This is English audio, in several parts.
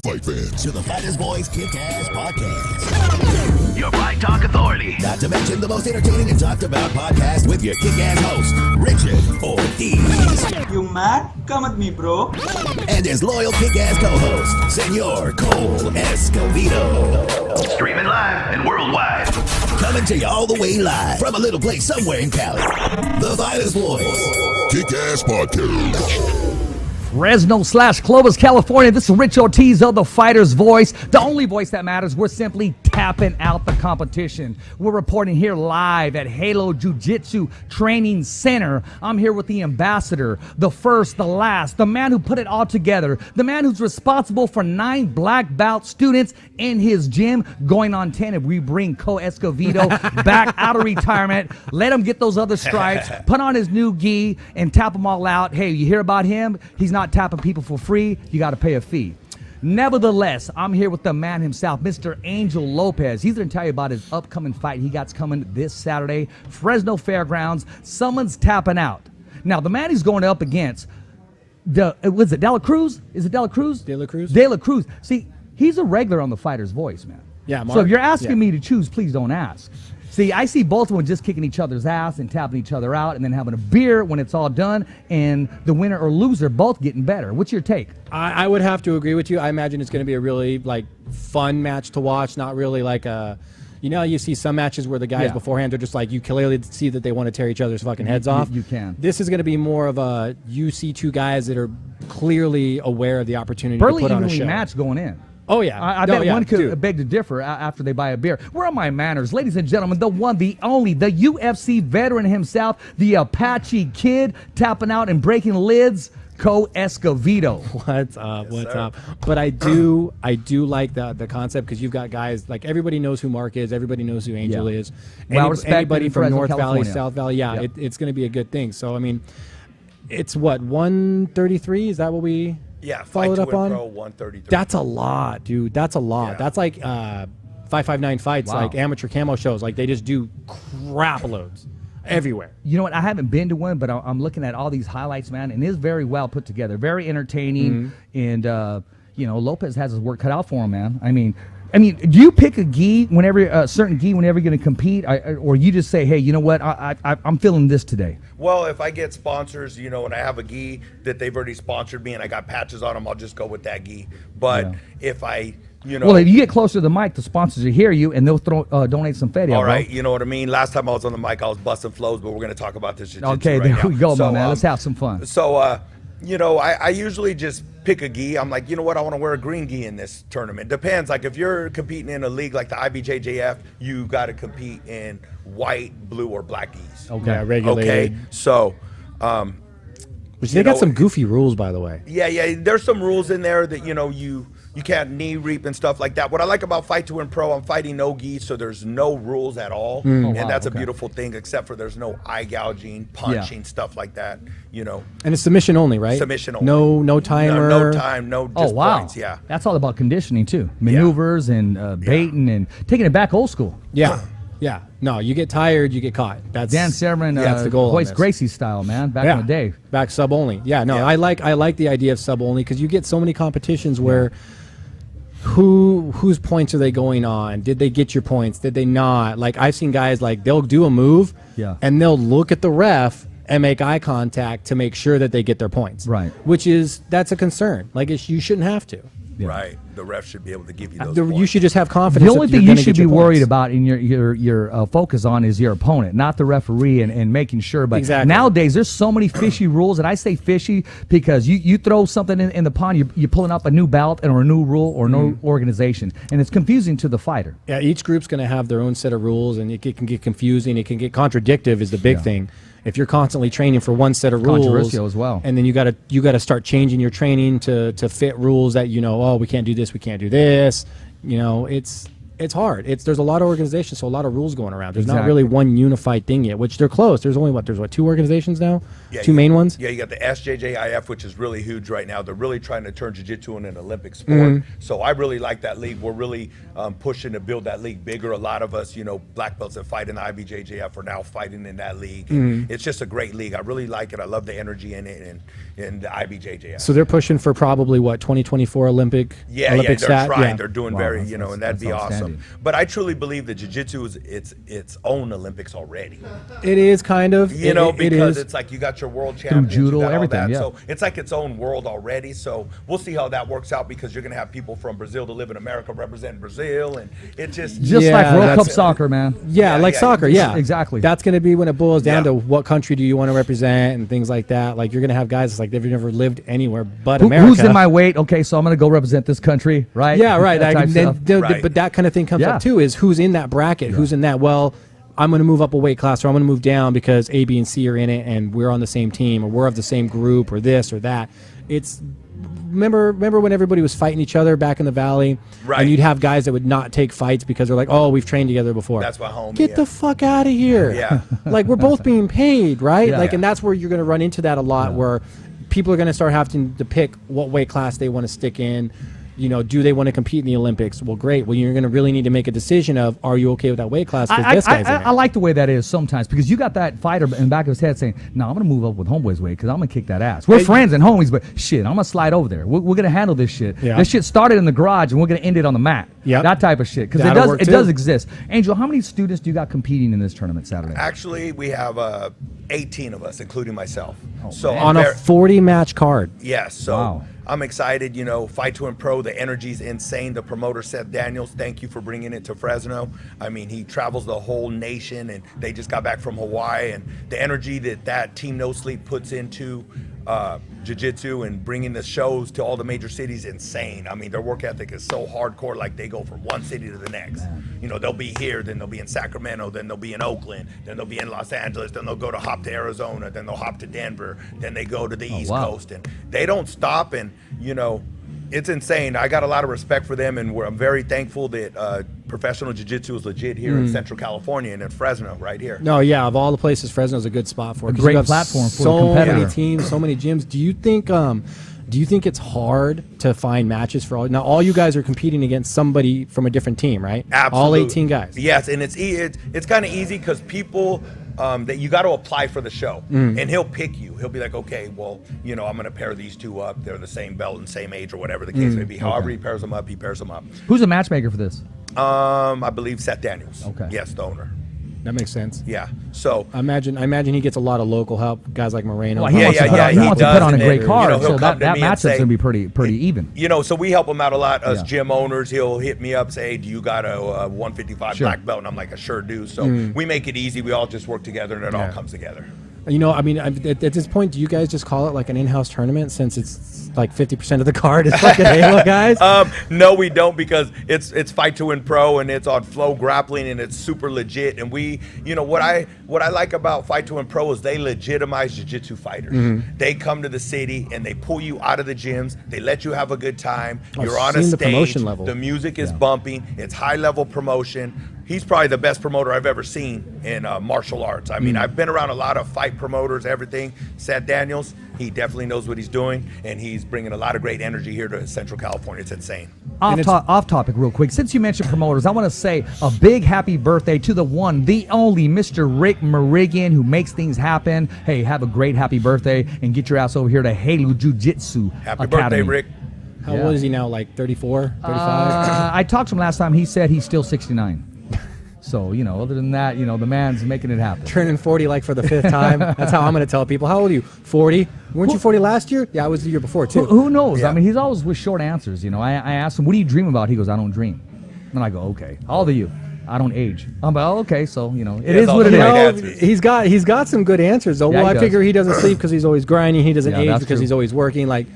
Fight fans to the Fighters Boys Kick-Ass Podcast. Your Fight Talk Authority. Not to mention the most entertaining and talked about podcast with your kick-ass host, Richard ORTIZ. You mad? Come at me, bro. And his loyal kick-ass co-host, Senor Cole Escovedo. Streaming live and worldwide. Coming to you all the way live from a little place somewhere in Cali. The Fighters Boys Kick-Ass Podcast. Fresno/Clovis, California. This is Rich Ortiz of the Fighter's Voice, the only voice that matters. We're simply tapping out the competition. We're reporting here live at Halo Jiu-Jitsu Training Center. I'm here with the ambassador, the first, the last, the man who put it all together, the man who's responsible for 9 black belt students in his gym, going on 10 if we bring Escovedo back out of retirement. Let him get those other stripes, put on his new gi, and tap them all out. Hey, you hear about him? He's not tapping people for free. You got to pay a fee. Nevertheless, I'm here with the man himself, Mr. Angel Lopez. He's going to tell you about his upcoming fight he got coming this Saturday, Fresno Fairgrounds. Someone's tapping out. Now, the man he's going up against, was it Dela Cruz? Is it Dela Cruz? De La Cruz. De La Cruz. See, he's a regular on the Fighter's Voice, man. Yeah, Mark. So if you're asking me to choose, please don't ask. See, I see both of them just kicking each other's ass and tapping each other out and then having a beer when it's all done, and the winner or loser both getting better. What's your take? I would have to agree with you. I imagine it's going to be a really fun match to watch, not really like a... You know, you see some matches where the guys beforehand are just like, you clearly see that they want to tear each other's fucking heads off. You can. This is going to be more of a, you see two guys that are clearly aware of the opportunity to put on a show. Match going in. Oh, yeah. I bet one could beg to differ after they buy a beer. Where are my manners? Ladies and gentlemen, the one, the only, the UFC veteran himself, the Apache Kid, tapping out and breaking lids, Escovedo. What's up? What's up? But I do like the concept, because you've got guys, like, everybody knows who Mark is, everybody knows who Angel is. Anybody from Fresno, North California. Valley, South Valley, it's going to be a good thing. So, I mean, it's what, 133? Is that what we... Yeah, followed up on? Pro 133. That's a lot, dude. That's a lot. Yeah. That's like 559 fights, like amateur camo shows. Like, they just do crap loads everywhere. You know what? I haven't been to one, but I'm looking at all these highlights, man, and it's very well put together, very entertaining. And you know, Lopez has his work cut out for him, man. I mean, do you pick a gi whenever certain gi whenever you're going to compete, or you just say, hey, you know what, I'm feeling this today? Well, if I get sponsors, you know, and I have a gi that they've already sponsored me and I got patches on them, I'll just go with that gi. But if I, you know, well, if you get closer to the mic, the sponsors will hear you and they'll donate some fetty. All right, you know what I mean. Last time I was on the mic, I was busting flows, but we're going to talk about this. Okay, right there we go, so, my man. Let's have some fun. So, you know, I usually just pick a gi. I'm like, you know what, I want to wear a green gi in this tournament. Depends. Like, if you're competing in a league like the IBJJF, you got to compete in white, blue, or black gis. Okay, yeah, regulated. Okay, so. Which they got some goofy rules, by the way. Yeah. There's some rules in there that, you know, you can't knee reap and stuff like that. What I like about Fight to Win Pro, I'm fighting no gi, so there's no rules at all. And that's a beautiful thing, except for there's no eye gouging, punching, stuff like that, you know. And it's submission only, right? Submission only. No timer. No time, no just points, That's all about conditioning, too. Maneuvers and baiting and taking it back old school. Yeah. No, you get tired, you get caught. That's Dan Sermon, that's the goal. Royce Gracie style, man, back in the day. Back sub only. Yeah, no, I like the idea of sub only, because you get so many competitions where whose points are they going on? Did they get your points? Did they not? Like, I've seen guys, like, they'll do a move and they'll look at the ref and make eye contact to make sure that they get their points. Right. That's a concern. Like, you shouldn't have to. Yeah. Right. The ref should be able to give you those points. You should just have confidence. The only thing you should be worried about in your focus on is your opponent, not the referee, and making sure. But nowadays, there's so many fishy rules, and I say fishy because you throw something in the pond, you're pulling up a new belt or a new rule or no organization, and it's confusing to the fighter. Yeah, each group's going to have their own set of rules, and it can get confusing. It can get contradictive is the big thing. If you're constantly training for one set of rules, controversial as well, and then you got to start changing your training to fit rules that, you know, oh, we can't do this, we can't do this. You know, it's It's hard. There's a lot of organizations, so a lot of rules going around. There's not Exactly. really one unified thing yet, which they're close. There's only what 2 organizations now, Yeah, two main ones. Yeah, you got the SJJIF, which is really huge right now. They're really trying to turn jiu-jitsu into an Olympic sport. So I really like that league. We're really pushing to build that league bigger. A lot of us, black belts that fight in the IBJJF are now fighting in that league. It's just a great league. I really like it. I love the energy in it and the IBJJF. So they're pushing for probably what 2024 Olympic. Yeah, Olympic they're stat? trying. Yeah. They're doing Wow, very, that's- and that'd be that's awesome. outstanding. But I truly believe that jiu-jitsu is its own Olympics already. It is kind of. Because it is. it's like you got your world champions, judo, you got all everything, that. yeah. So it's like its own world already. So we'll see how that works out because you're going to have people from Brazil to live in America representing Brazil, and it just Just Yeah, like World that's Cup it. soccer, man. Yeah, like yeah, soccer. Yeah, exactly. That's going to be when it boils down Yeah. to what country do you want to represent and things like that. Like you're going to have guys that's like they've never lived anywhere but America. Who's in my weight? Okay, so I'm gonna go represent this country, right? Yeah, right. That type stuff. Right. But that kind of thing comes Yeah. up too. Is who's in that bracket? Who's in that? Well, I'm going to move up a weight class, or I'm going to move down because A, B, and C are in it, and we're on the same team, or we're of the same group, or this or that. It's remember when everybody was fighting each other back in the valley, Right. and you'd have guys that would not take fights because they're like, oh, we've trained together before. That's my homie, Get yeah. the fuck out of here. Yeah. Like we're both being paid, right? Yeah. Like, and that's where you're going to run into that a lot, where people are going to start having to pick what weight class they want to stick in. Do they want to compete in the Olympics? Well, great. Well, you're going to really need to make a decision of, are you okay with that weight class? Because this guy's in it. I like the way that is sometimes because you got that fighter in the back of his head saying, no, I'm going to move up with homeboy's weight because I'm going to kick that ass. We're friends and homies, but shit, I'm going to slide over there. We're going to handle this shit. Yeah. This shit started in the garage and we're going to end it on the mat. Yep. That type of shit. Because That'll work it too. does exist. Angel, how many students do you got competing in this tournament Saturday? Actually, we have 18 of us, including myself. So On I'm a 40-match card. Yes, so Wow. I'm excited. Fight to Win Pro, the energy's insane. The promoter, Seth Daniels, thank you for bringing it to Fresno. I mean, he travels the whole nation, and they just got back from Hawaii. And the energy that Team No Sleep puts into jiu-jitsu and bringing the shows to all the major cities, insane. I mean, their work ethic is so hardcore, like they go from one city to the next. They'll be here, then they'll be in Sacramento, then they'll be in Oakland, then they'll be in Los Angeles, then they'll go to hop to Arizona, then they'll hop to Denver, then they go to the East wow. Coast, and they don't stop. And it's insane. I got a lot of respect for them, and I'm very thankful that professional jiu-jitsu is legit here in Central California and in Fresno, right here. No, yeah, of all the places, Fresno's a good spot for it. 'cause great you have platform for a so competitor. many teams, so many gyms. Do you think it's hard to find matches for all? Now, all you guys are competing against somebody from a different team, right? Absolutely. All 18 guys. Yes, and it's kind of easy because people that you got to apply for the show, and he'll pick you. He'll be like, okay, well, I'm going to pair these two up. They're the same belt and same age or whatever the case may be. However he pairs them up, he pairs them up. Who's the matchmaker for this? I believe Seth Daniels. Okay. Yes, the owner. That makes sense. Yeah. So I imagine he gets a lot of local help, guys like Moreno. Well, he Yeah, wants to yeah, put yeah, on, he he wants to does, put on a and great then, card, he'll so come that to me and matchup's say- going to be pretty even. So we help him out a lot. Us Yeah. gym owners, he'll hit me up, say, hey, do you got a 155 Sure. black belt? And I'm like, I sure do. So we make it easy. We all just work together, and it all comes together. I mean, at this point, do you guys just call it like an in-house tournament since it's like 50% of the card is fucking Halo guys? No, we don't, because it's Fight to Win Pro, and it's on Flow Grappling, and it's super legit. And we, what I like about Fight to Win Pro is they legitimize jiu-jitsu fighters. They come to the city and they pull you out of the gyms. They let you have a good time. You're on a seen the stage. promotion level. The music is bumping. It's high-level promotion. He's probably the best promoter I've ever seen in martial arts. I mean, I've been around a lot of fight promoters, everything. Seth Daniels, he definitely knows what he's doing, and he's bringing a lot of great energy here to Central California. It's insane. Off topic real quick. Since you mentioned promoters, I want to say a big happy birthday to the one, the only Mr. Rick Merigian, who makes things happen. Hey, have a great happy birthday and get your ass over here to Halo Jiu-Jitsu Happy Academy. birthday, Rick. How old is he now? Like 34, 35? I talked to him last time. He said he's still 69. So, other than that, the man's making it happen. Turning 40 like for the 5th time. That's how I'm going to tell people. How old are you? 40? Weren't you 40 last year? Yeah, I was the year before too. Who knows? Yeah. I mean, he's always with short answers. I asked him, what do you dream about? He goes, I don't dream. And I go, okay. How old are you? I don't age. I'm like, oh, okay. So, it is what it is. He's He's got some good answers though. Yeah, Well, he I figure does. he doesn't sleep because he's always grinding. He doesn't Yeah, age that's because true. he's always working. Like,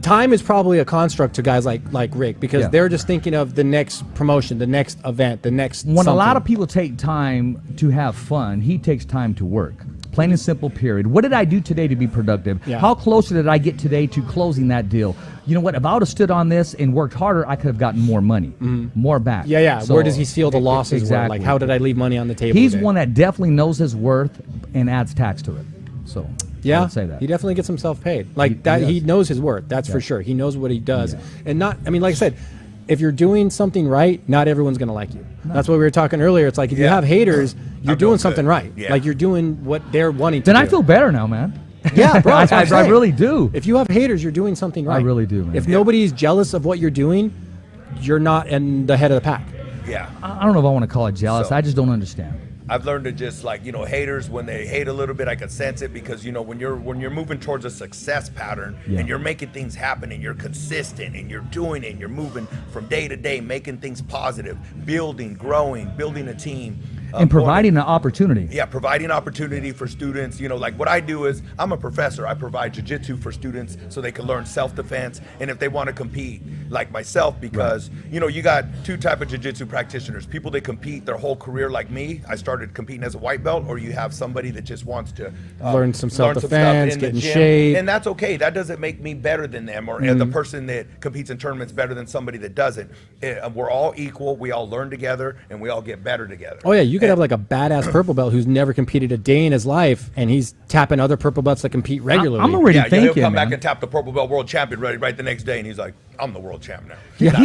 time is probably a construct to guys like Rick, because they're just thinking of the next promotion, the next event, the next When something. a lot of people take time to have fun, he takes time to work. Plain and simple, period. What did I do today to be productive? Yeah. How closer did I get today to closing that deal? You know what? If I would have stood on this and worked harder, I could have gotten more money, more back. Yeah. So, Where does he feel the losses? Exactly. Like, how did I leave money on the table? He's today? one that definitely knows his worth and adds tax to it. So I Yeah, would say that. he definitely gets himself paid. Like that, he knows his worth. That's for sure. He knows what he does, and not. I mean, like I said, if you're doing something right, not everyone's going to like you. That's what we were talking earlier. It's like if you have haters, you're doing something right. Yeah. Like you're doing what they're wanting to Then do. I feel better now, man. Yeah, bro. That's what I'm I saying. really do. If you have haters, you're doing something right. I really do, man. If nobody's jealous of what you're doing, you're not in the head of the pack. Yeah. I don't know if I want to call it jealous. So- I just don't understand. I've learned to just like, you know, haters, when they hate a little bit, I can sense it, because, you know, when you're moving towards a success pattern and you're making things happen and you're consistent and you're doing it and you're moving from day to day, making things positive, building, growing, building a team. And providing an opportunity. Yeah, providing opportunity for students. You know, like what I do is I'm a professor. I provide jiu-jitsu for students so they can learn self-defense. And if they want to compete like myself, because, you know, you got two type of jiu-jitsu practitioners, people that compete their whole career like me. I started competing as a white belt, or you have somebody that just wants to Learn some stuff self-defense, in get the in gym. shape. And that's okay. That doesn't make me better than them, or the person that competes in tournaments better than somebody that doesn't. We're all equal. We all learn together and we all get better together. Oh yeah, you could have like a badass purple belt who's never competed a day in his life, and he's tapping other purple belts that compete regularly. I'm already Yeah, thinking, he'll come back man. and tap the purple belt world champion right the next day, and he's like, I'm the world champ now. Yeah,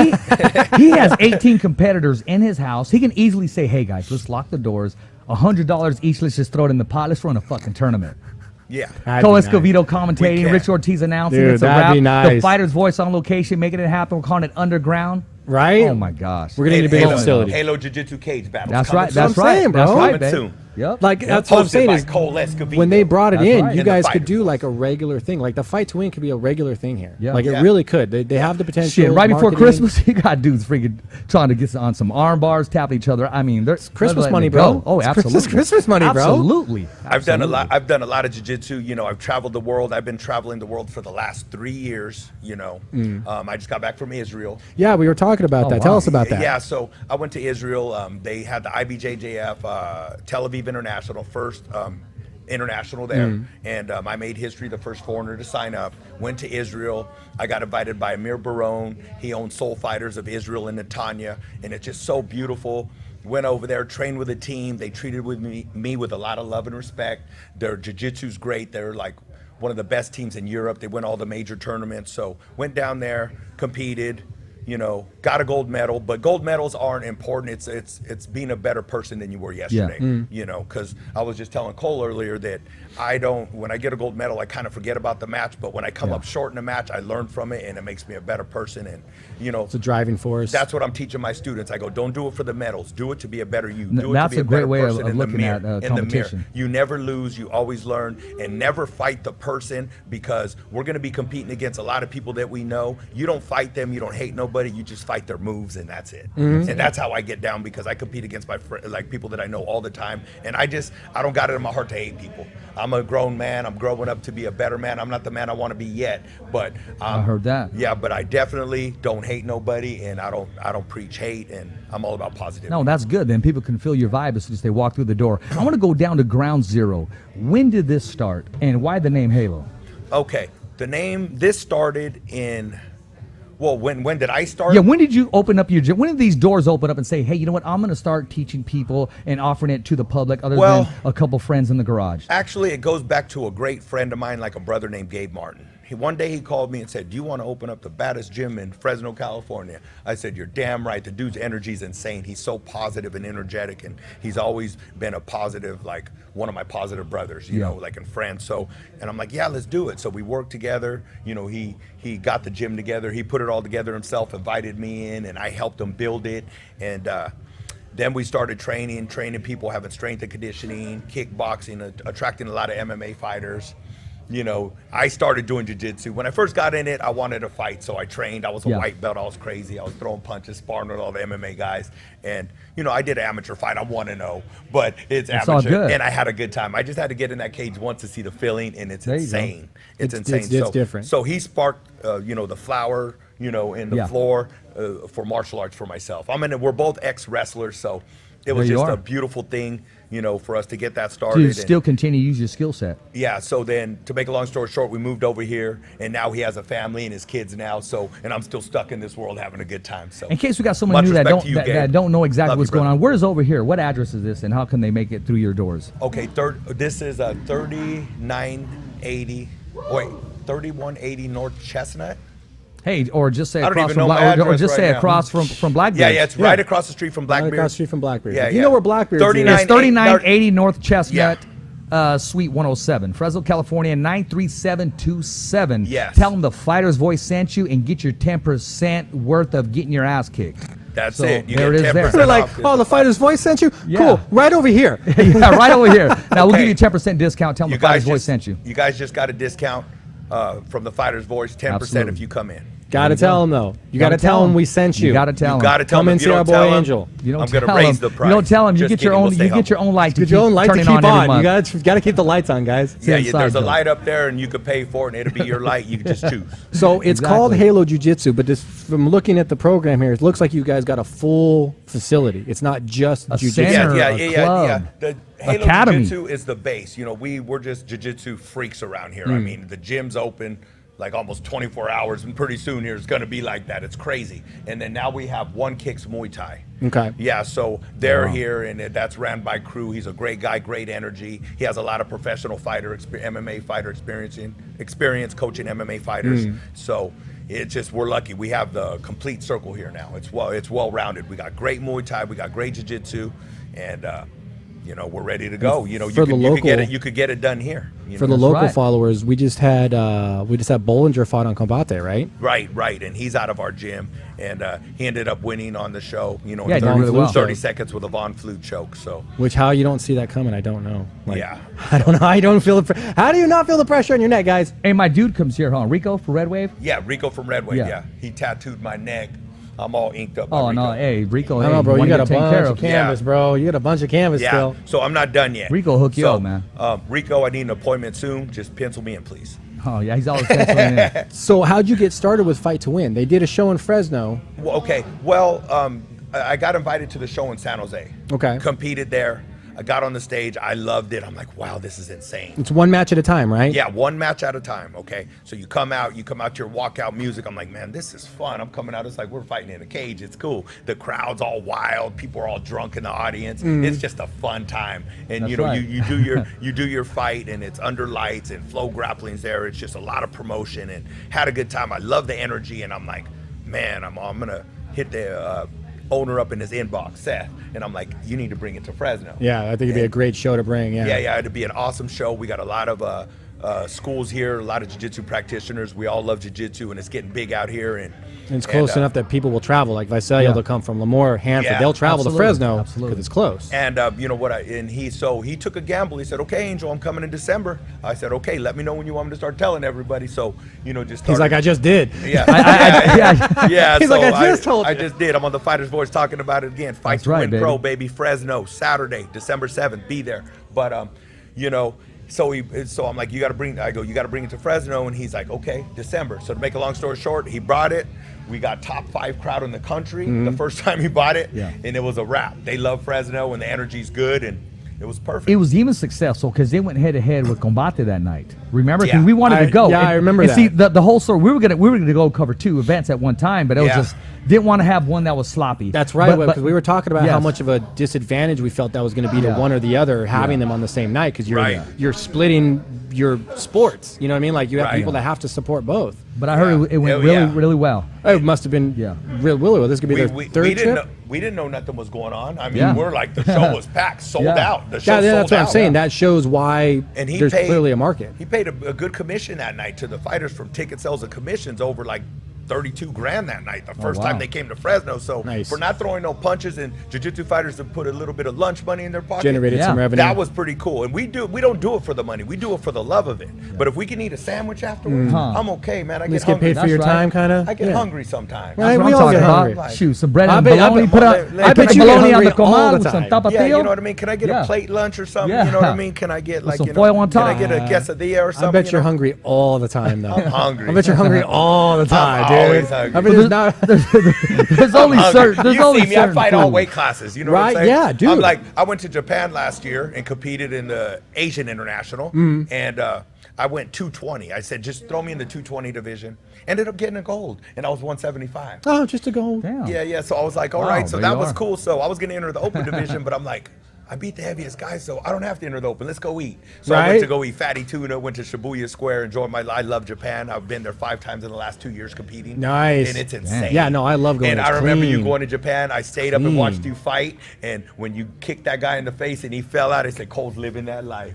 he has 18 competitors in his house. He can easily say, hey, guys, let's lock the doors. $100 each. Let's just throw it in the pot. Let's run a fucking tournament. Yeah. That'd be Co-Escovedo We commentating, can. Rich Ortiz announcing. Dude, It's a that'd wrap. be nice. The fighter's voice on location, making it happen. We're calling it Underground. Right? Oh, my gosh. We're gonna need a big Halo, facility. Halo Jiu-Jitsu cage battle. That's right. That's That's what I'm right. saying, That's bro. right, Coming babe. soon. Yep. Like that's what I'm Hosted saying by is Cole Escovedo. when they brought it That's in, right. you And the guys could Fighters do Voice. like a regular thing. Like the fight to win could be a regular thing here. Yeah. Like Yeah. it really could. They have the potential. Shit, right before marketing. Christmas, you got dudes freaking trying to get on some arm bars, tapping each other. I mean, there's Christmas money, bro. Oh, It's absolutely. Christmas money, bro. Absolutely. I've done a lot of jiu-jitsu. You know, I've traveled the world. I've been traveling the world for the last 3 years. You know, I just got back from Israel. Yeah, we were talking about Oh, that. wow. Tell us about that. Yeah, so I went to Israel. They had the IBJJF Tel Aviv International, first international there. And I made history, the first foreigner to sign up. Went to Israel. I got invited by Amir Baron. He owns Soul Fighters of Israel and Netanya. And it's just so beautiful. Went over there, trained with a team. They treated me with a lot of love and respect. Their jiu-jitsu's great. They're like one of the best teams in Europe. They win all the major tournaments. So went down there, competed, you know, got a gold medal. But gold medals aren't important. It's being a better person than you were yesterday. You know, because I was just telling Cole earlier that when I get a gold medal, I kind of forget about the match. But when I come up short in a match, I learn from it, and it makes me a better person. And, you know, It's a driving force. that's what I'm teaching my students. I go, don't do it for the medals. Do it to be a better you. Do it That's to be a great better way of person in the looking mirror. at In the mirror. competition. You never lose. You always learn, and never fight the person, because we're going to be competing against a lot of people that we know. You don't fight them. You don't hate nobody. You just fight their moves, and that's it. And that's how I get down, because I compete against my like people that I know all the time. And I don't got it in my heart to hate people. I'm a grown man. I'm growing up to be a better man. I'm not the man I want to be yet, but I heard that. Yeah, but I definitely don't hate nobody, and I don't preach hate, and I'm all about positivity. No, that's good. Then people can feel your vibe as soon as they walk through the door. I want to go down to ground zero. When did this start, and why the name Halo? Okay, this started in, well, when did I start? Yeah, when did you open up your gym? When did these doors open up and say, hey, you know what, I'm going to start teaching people and offering it to the public other than a couple friends in the garage? Actually, it goes back to a great friend of mine, like a brother named Gabe Martin. One day he called me and said, do you want to open up the baddest gym in Fresno, California? I said, you're damn right. The dude's energy is insane. He's so positive and energetic, and he's always been a positive, like one of my positive brothers, you know, like in France. So, and I'm like, yeah, let's do it. So we worked together. You know, he got the gym together. He put it all together himself, invited me in, and I helped him build it. And then we started training people, having strength and conditioning, kickboxing, attracting a lot of MMA fighters. You know, I started doing jiu-jitsu. When I first got in it, I wanted to fight, so I trained. I was a white belt. I was crazy. I was throwing punches, sparring with all the MMA guys. And, you know, I did an amateur fight. I'm 1-0, but it's amateur. all good. And I had a good time. I just had to get in that cage once to see the feeling, and it's insane. It's insane. It's different. So he sparked, you know, the flower, you know, in the floor for martial arts for myself. We're both ex-wrestlers, so it was just a beautiful thing. for us to get that started. To still continue to use your skill set. Yeah, so then to make a long story short, we moved over here, and now he has a family and his kids now. So, and I'm still stuck in this world having a good time. So, in case we got someone new that don't know exactly what's going on, where's over here? What address is this, and how can they make it through your doors? Okay, this is 3180 North Chestnut. Hey, or just say across from across from Blackbeard. Yeah, it's right across the street from Blackbeard. Right across the street from Blackbeard. Yeah, you know where Blackbeard is? It's 3980 North Chestnut, Suite 107, Fresno, California, 93727. Yes. Tell them the Fighter's Voice sent you and get your 10% worth of getting your ass kicked. That's so it. You there get it is 10% They're like, off. oh, the Fighter's Voice sent you? Yeah. Cool. Right over here. Yeah, right over here. Now, we'll give you a 10% discount. Tell them the Fighter's Voice sent you. You guys just got a discount from the Fighter's Voice, 10% if you come in. Gotta tell them though. You gotta tell them we sent you. You gotta tell them. You gotta tell Come them. and see our boy Angel. I'm gonna raise the price. You don't tell them. You get your own. You get your own light. Get your own light to keep on. You gotta keep the lights on, guys. Yeah, there's a light up there, and you could pay for it, and it'll be your light. You can just choose. So it's called Halo Jiu-Jitsu, but from looking at the program here, it looks like you guys got a full facility. It's not just Jiu-Jitsu. Yeah. The Halo Academy. Jiu-Jitsu is the base. We're just Jiu-Jitsu freaks around here. I mean, the gym's open like almost 24 hours, and pretty soon here it's going to be like that. It's crazy. And then now we have One Kicks Muay Thai. Okay. Yeah, so they're here, and that's ran by Crew. He's a great guy, great energy. He has a lot of professional MMA fighter experience coaching MMA fighters. So it's just, we're lucky. We have the complete circle here now. It's well-rounded. We got great Muay Thai, we got great Jiu-Jitsu, and we're ready to go. You could get it done here. For the local followers, we just had Bollinger fought on Combate, right? Right, and he's out of our gym, and he ended up winning on the show. In 30 seconds with a Von Flue choke. So, how you don't see that coming, I don't know. I don't know. I don't feel how do you not feel the pressure on your neck, guys? Hey, my dude comes here, huh? Rico for Red Wave. Yeah, Rico from Red Wave. Yeah, he tattooed my neck. I'm all inked up. Oh, no. Hey, Rico. I know, bro. You got a bunch of canvas, bro. You got a bunch of canvas still. So I'm not done yet. Rico hook you up, man. Rico, I need an appointment soon. Just pencil me in, please. Oh, yeah. He's always penciling in. So how'd you get started with Fight to Win? They did a show in Fresno. I got invited to the show in San Jose. Okay. Competed there. I got on the stage. I loved it. I'm like, wow, this is insane. It's one match at a time, right? Yeah, one match at a time. Okay. So you come out to your walkout music. I'm like, man, this is fun. I'm coming out. It's like we're fighting in a cage. It's cool. The crowd's all wild. People are all drunk in the audience. It's just a fun time. And you do your fight, and it's under lights, and Flow Grappling's there. It's just a lot of promotion, and had a good time. I love the energy, and I'm like, man, I'm gonna hit the owner up in his inbox, Seth, and I'm like, you need to bring it to Fresno. Yeah, I think it'd be a great show to bring. Yeah, it'd be an awesome show. We got a lot of schools here, a lot of jiu-jitsu practitioners. We all love jiu-jitsu, and it's getting big out here. And it's close enough that people will travel. Like Visalia, they'll come from Lemoore, Hanford. They'll travel to Fresno because it's close. And he took a gamble. He said, okay, Angel, I'm coming in December. I said, okay, let me know when you want me to start telling everybody. So, he's like, I just did. Yeah. He's like, I just told you. I just did. I'm on the Fighter's Voice talking about it again. Fight to Win Pro, baby. Fresno, Saturday, December 7th. Be there. But, So I'm like, you got to bring it to Fresno, and he's like, okay, December. So to make a long story short, he brought it. We got top 5 crowd in the country the first time he bought it, and it was a wrap. They love Fresno, and the energy's good, and it was perfect. It was even successful because they went head to head with Combate that night. Remember? Because we wanted to go. Yeah, I remember that. See, the whole story. We were gonna go cover 2 events at one time, but it was just didn't want to have one that was sloppy. That's right, because we were talking about how much of a disadvantage we felt that was going to be to one or the other having them on the same night, because you're splitting your sports. You know what I mean? Like you have people that have to support both. But I heard it went really well. It must have been really well. This could be their third trip. We didn't know nothing was going on. I mean, we're like, the show was packed, sold out. The show sold that's what out. I'm saying. That shows why there's clearly a market. He paid a good commission that night to the fighters from ticket sales and commissions, over like $32,000 that night, the first time they came to Fresno. So for not throwing no punches, and jiu-jitsu fighters to put a little bit of lunch money in their pocket, generated some revenue. That was pretty cool. And we don't do it for the money. We do it for the love of it. But if we can eat a sandwich afterwards, I'm okay, man. I get hungry. Get paid for your time, kind of. I get hungry sometimes. Right, we all get hungry. Shoot, some bread and bologna. I bet you bologna on the comal with some tapatio. Yeah, you know what I mean? Can I get a plate lunch or something? You know what I mean? Can I get like some foil on top? Can I get a quesadilla or something? I bet you're hungry all the time, though. I'm hungry. I bet you're hungry all the time, Always hungry. I mean, there's not. There's only certain. There's you only see me, I certain fight all foods. weight classes. You know Right, what I'm saying? yeah, dude. I'm like, I went to Japan last year and competed in the Asian International, and I went 220. I said, just throw me in the 220 division. Ended up getting a gold, and I was 175. Oh, just a gold. Damn. Yeah. So I was like, all Wow, right. So there that you was are. cool. So I was going to enter the open division, but I'm like, I beat the heaviest guy, so I don't have to enter the open. Let's go eat. So I went to go eat fatty tuna, went to Shibuya Square, enjoyed my life. I love Japan. I've been there 5 times in the last 2 years competing. Nice. And it's insane. Yeah, no, I love going. And It's I remember you clean. going to Japan. I stayed up and watched you fight. And when you kicked that guy in the face and he fell out, I said, Cole's living that life.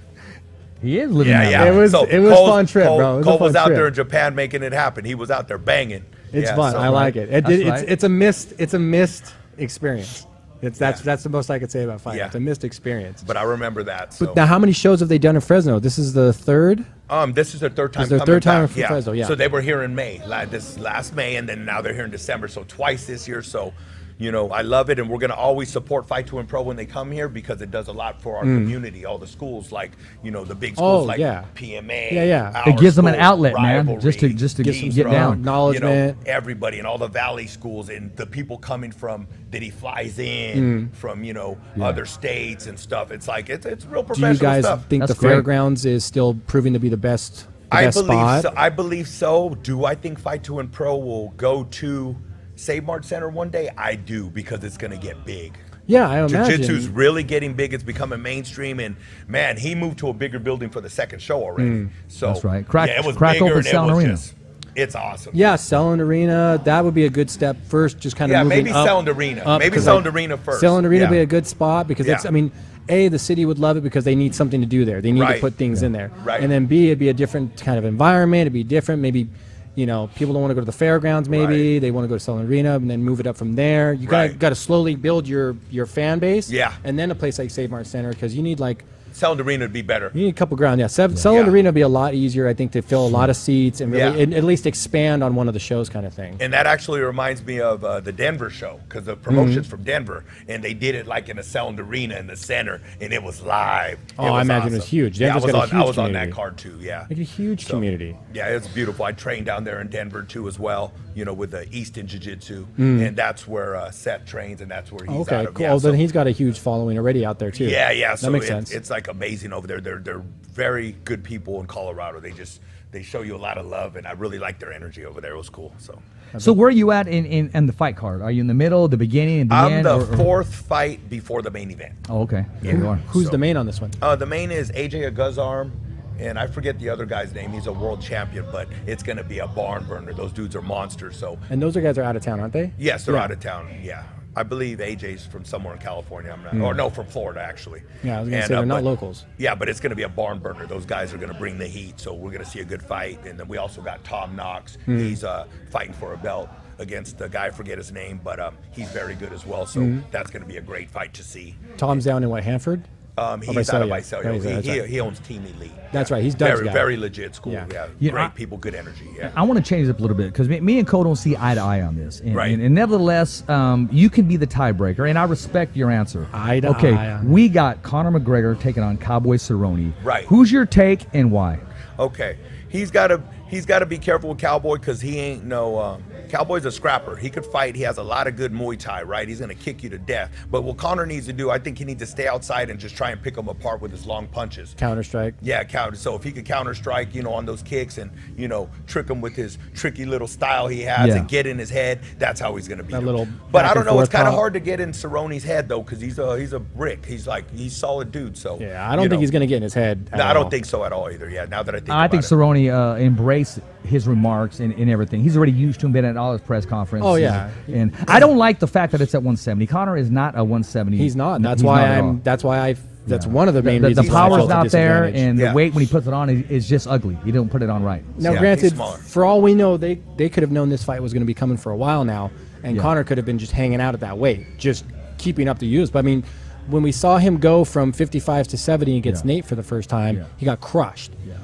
He is living Yeah, that yeah. life. It was a Cole's- fun trip, bro. It was a Cole fun was out trip. there in Japan making it happen. He was out there banging. It's Yeah, fun. so- I like it. That's right. It's a missed experience. That's the most I could say about fighting. Yeah. It's a missed experience. But I remember that. So. But now, how many shows have they done in Fresno? This is the third. This is their third time. This is their coming third time back. in Fresno, yeah. So they were here in May, this last May, and then now they're here in December. So twice this year. So, I love it, and we're gonna always support Fight to Win Pro when they come here because it does a lot for our community. All the schools, like the big schools like yeah. PMA. Yeah. our It gives them an school, outlet, man, Rivalry, just to Get some get down. acknowledgement. everybody and all the valley schools and the people coming from that he flies in from other states and stuff. It's like it's real Do professional you guys stuff. think That's the great. fairgrounds is still proving to be the best? I best believe spot? so. I believe so. Do I think Fight to Win Pro will go to Save Mart Center one day? I do, because it's going to get big. Yeah, I imagine. Jiu-Jitsu's really getting big. It's becoming mainstream, and man, he moved to a bigger building for the second show already. So That's right. Crack- yeah, it was crack bigger, open and it Sound was Arena. just, it's awesome. Yeah, Selland Arena. That would be a good step first. Just kind of Yeah, moving maybe up, Selland Arena. up, Maybe 'cause, Selland Arena first. Selland Arena Yeah. would be a good spot because it's. Yeah. I mean, A, the city would love it because they need something to do there. They need to Right. put things in there. Right. And then B, it'd be a different kind of environment. It'd be different. Maybe, people don't want to go to the fairgrounds. Maybe Right. they want to go to Selland Arena and then move it up from there. You Right. got to slowly build your fan base. Yeah. And then a place like Save Mart Center because you need Selland Arena would be better. You need a couple ground, yeah. Selland Yeah. Arena would be a lot easier, I think, to fill a lot of seats and really Yeah. and at least expand on one of the shows, kind of thing. And that actually reminds me of the Denver show, because the promotion's from Denver, and they did it like in a Sound Arena in the center, and it was live. Oh, It I was imagine it was awesome. huge. Yeah, I Denver's was, got a on, I huge was on that community. card too, yeah. Like a huge community. Yeah, it's beautiful. I trained down there in Denver too as well, with the Easton Jiu-Jitsu, and that's where Seth trains, and that's where he's Okay, out of. cool. Yeah, Oh, so- then he's got a huge following already out there, too. yeah. That So makes sense. it's like amazing over there. They're very good people in Colorado. They show you a lot of love, and I really like their energy over there. It was cool. So where are you at in the fight card? Are you in the middle, the beginning, the I'm end? the fourth fight before the main event. Oh, okay. There you are. Who's So- the main on this one? The main is AJ Aguzarm, and I forget the other guy's name. He's a world champion, but it's going to be a barn burner. Those dudes are monsters. So And those guys are out of town, aren't they? yes, they're Yeah. out of town. Yeah, I believe AJ's from somewhere in California. I'm not, or no, from Florida actually. Yeah, I was going to And, say they're not but- locals. Yeah, but it's going to be a barn burner. Those guys are going to bring the heat, so we're going to see a good fight. And then we also got Tom Knox. He's fighting for a belt against the guy, I forget his name, but he's very good as well. So that's going to be a great fight to see. Tom's down in what, Hanford? He's out of Visalia. Visalia. Right, that's right. He owns Team Elite. That's right, he's Doug's very, guy. very legit school. Yeah. Yeah, Yeah, great I- people, good energy. Yeah. I want to change it up a little bit because me and Cole don't see eye to eye on this. And, Right. and nevertheless, you can be the tiebreaker, and I respect your answer. Eye to okay, eye on we got Conor McGregor taking on Cowboy Cerrone. Right. Who's your take and why? Okay, he's got to be careful with Cowboy because he ain't no. Cowboy's a scrapper. He could fight. He has a lot of good Muay Thai, right? He's going to kick you to death. But what Conor needs to do, I think he needs to stay outside and just try and pick him apart with his long punches. Counter-Strike. Yeah, counter. So if he could counter strike, on those kicks and trick him with his tricky little style he has Yeah. and get in his head, that's how he's going to beat That him. little But back I don't and know. It's forth kind of pop. hard to get in Cerrone's head though, because he's a brick. He's solid dude. So Yeah, I don't think he's going to get in his head. No, I don't think so at all either. Yeah, now that I think. I think about it. Cerrone embraced his remarks and everything. He's already used to him, been at all his press conferences. Oh, yeah. And I don't like the fact that it's at 170. Conor is not a 170. He's not. That's He's why not at all. I'm. That's one of the main The reasons. why I power's felt a not there, disadvantage. and Yeah. the weight when he puts it on is just ugly. He don't put it on right. Now, Yeah, granted, he's smaller. for all we know, they could have known this fight was going to be coming for a while now, and Yeah. Conor could have been just hanging out at that weight, just keeping up the use. But I mean, when we saw him go from 55 to 70 against Yeah. Nate for the first time, Yeah. he got crushed. Yeah.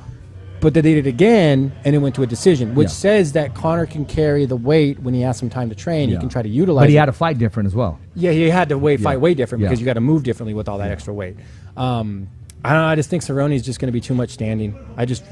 But they did it again, and it went to a decision, which Yeah. says that Conor can carry the weight when he has some time to train. He Yeah. can try to utilize But he it. had to fight different as well. Yeah, he had to fight way different Yeah. because you got to move differently with all that extra weight. I don't know. I just think Cerrone's just going to be too much standing. I just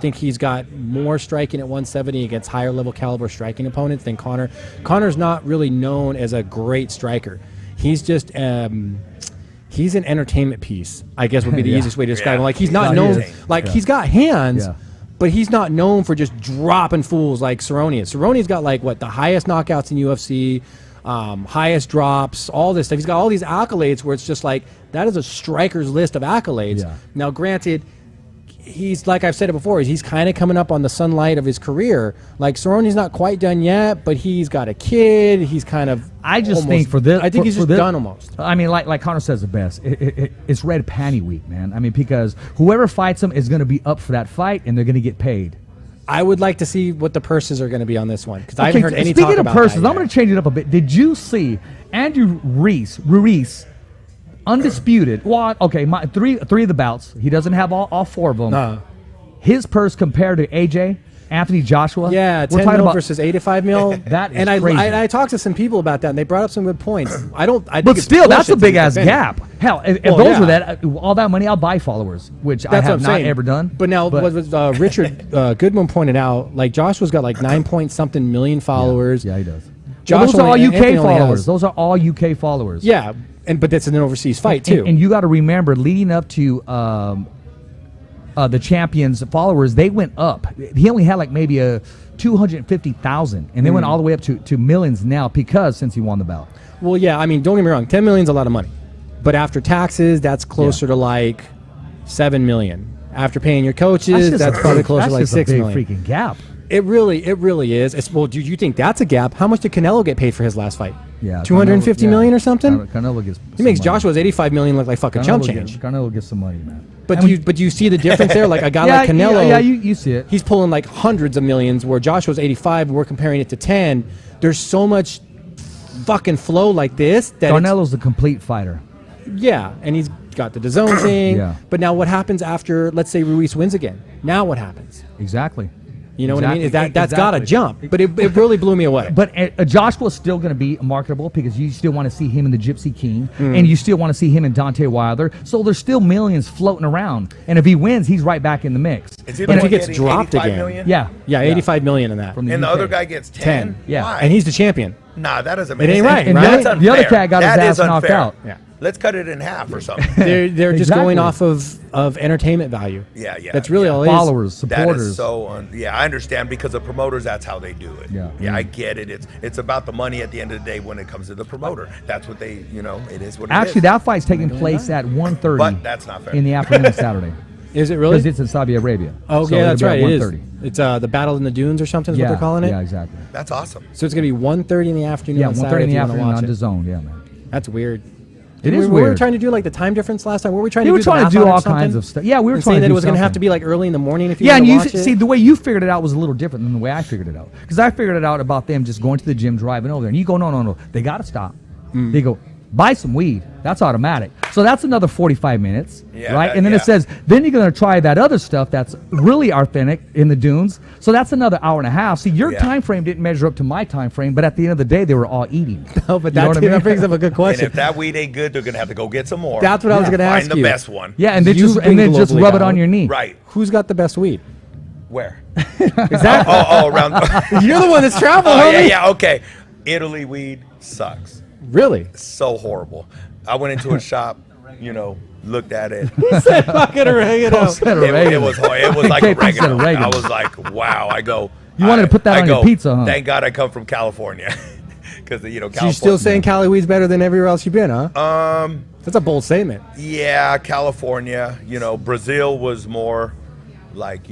think he's got more striking at 170 against higher level caliber striking opponents than Conor. Conor's not really known as a great striker. He's just he's an entertainment piece, I guess would be the easiest way to describe him. Like he's not known. Like he's got hands. Yeah. But he's not known for just dropping fools like Cerrone is. Cerrone's got like what, the highest knockouts in UFC, highest drops, all this stuff. He's got all these accolades where it's just like, that is a striker's list of accolades. Yeah. Now, granted, he's, like I've said it before, he's kind of coming up on the sunlight of his career. Like Cerrone's not quite done yet, but he's got a kid. He's kind of I just think for this, I think he's just done almost. I mean, like Conor says it best. It's red panty week, man. I mean, because whoever fights him is going to be up for that fight, and they're going to get paid. I would like to see what the purses are going to be on this one, because I haven't heard any talk about that. Speaking of purses, I'm going to change it up a bit. Did you see Andrew Ruiz, undisputed? Well, okay, three of the bouts. He doesn't have all four of them. His purse compared to AJ, Anthony Joshua. Yeah, 10 mil versus 85 mil. That is and crazy. I talked to some people about that, and they brought up some good points. But still, that's a big ass gap. Hell, if those were all that money, I'll buy followers, which I have not ever done. But now, what was Richard Goodman pointed out, like Joshua's got like 9 point something million followers. Yeah, he does. Those are all UK followers. Those are all UK followers. Yeah, but that's an overseas fight too. And you got to remember, leading up to the champion's followers, they went up. He only had like maybe a 250,000, and they went all the way up to millions now since he won the bout. Well, yeah, I mean, don't get me wrong, 10 million is a lot of money, but after taxes, that's closer to like 7 million. After paying your coaches, that's probably closer to like 6 million. That's a big freaking gap. It really is. Well, do you think that's a gap? How much did Canelo get paid for his last fight? Yeah, 250 million or something. Canelo gets. He makes Joshua's 85 million look like fucking chump change. Canelo gets some money, man. But do you see the difference there? Like a guy like Canelo, yeah, you see it. He's pulling like hundreds of millions, where Joshua's 85. We're comparing it to 10. There's so much fucking flow like this that Canelo's the complete fighter. Yeah, and he's got the DAZN thing. Yeah. But now what happens after, let's say, Ruiz wins again? Now what happens? Exactly. You know what I mean? That's got to jump. But it really blew me away. But Joshua's still going to be marketable, because you still want to see him in the Gypsy King, and you still want to see him in Deontay Wilder. So there's still millions floating around. And if he wins, he's right back in the mix. But if he gets dropped again. Million? Yeah, 85 million in that. And the other guy gets 10? Yeah. Why? And he's the champion. Nah, that doesn't make It ain't sense. right, And right? the other cat got his ass knocked out. Yeah. Let's cut it in half or something. They're just going off of entertainment value. Yeah. That's really all it is. Followers, supporters. That is so I understand, because the promoters, that's how they do it. Yeah. I get it. It's about the money at the end of the day when it comes to the promoter. That's what they, it is what it is. Actually, that fight's taking place at 1:30. But that's not fair. In the afternoon Saturday. Is it really? Because it's in Saudi Arabia. Oh, so yeah, that's right. It is. 1:30. It's the Battle in the Dunes or something is what they're calling it? Yeah, exactly. That's awesome. So it's going to be 1:30 in the afternoon on 1:30 Saturday in the if you afternoon want on to watch DAZN. it. Yeah, man. That's weird. It is we weird. were trying to do like the time difference last time. Were we trying to We do were trying to do all kinds of stuff. Yeah, we were and trying saying to that do it was going to have to something. be like early in the morning if you Yeah, want and to you watch it. see, the way you figured it out was a little different than the way I figured it out. Because I figured it out about them just going to the gym, driving over there. And you go, no. They got to stop. They go, buy some weed. That's automatic. So that's another 45 minutes, right? And then it says, then you're going to try that other stuff that's really authentic in the dunes. So that's another hour and a half. See, your time frame didn't measure up to my time frame, but at the end of the day, they were all eating. No, but that brings up a good question. And if that weed ain't good, they're going to have to go get some more. That's what I was going to ask you. Find the best one. Yeah, and then just rub it on your knee. Right. Who's got the best weed? Where? Exactly. Around. You're the one that's traveling, homie. Yeah, okay. Italy weed sucks. Really? So horrible. I went into a shop, looked at it. He said fucking oregano. It was like Khetphet said oregano. oregano. I was like, wow. I go. You wanted to put that on your pizza, huh? Thank God I come from California, because California. So you're still saying Cali weed's better than everywhere else you've been, huh? That's a bold statement. Yeah, California. Brazil was more like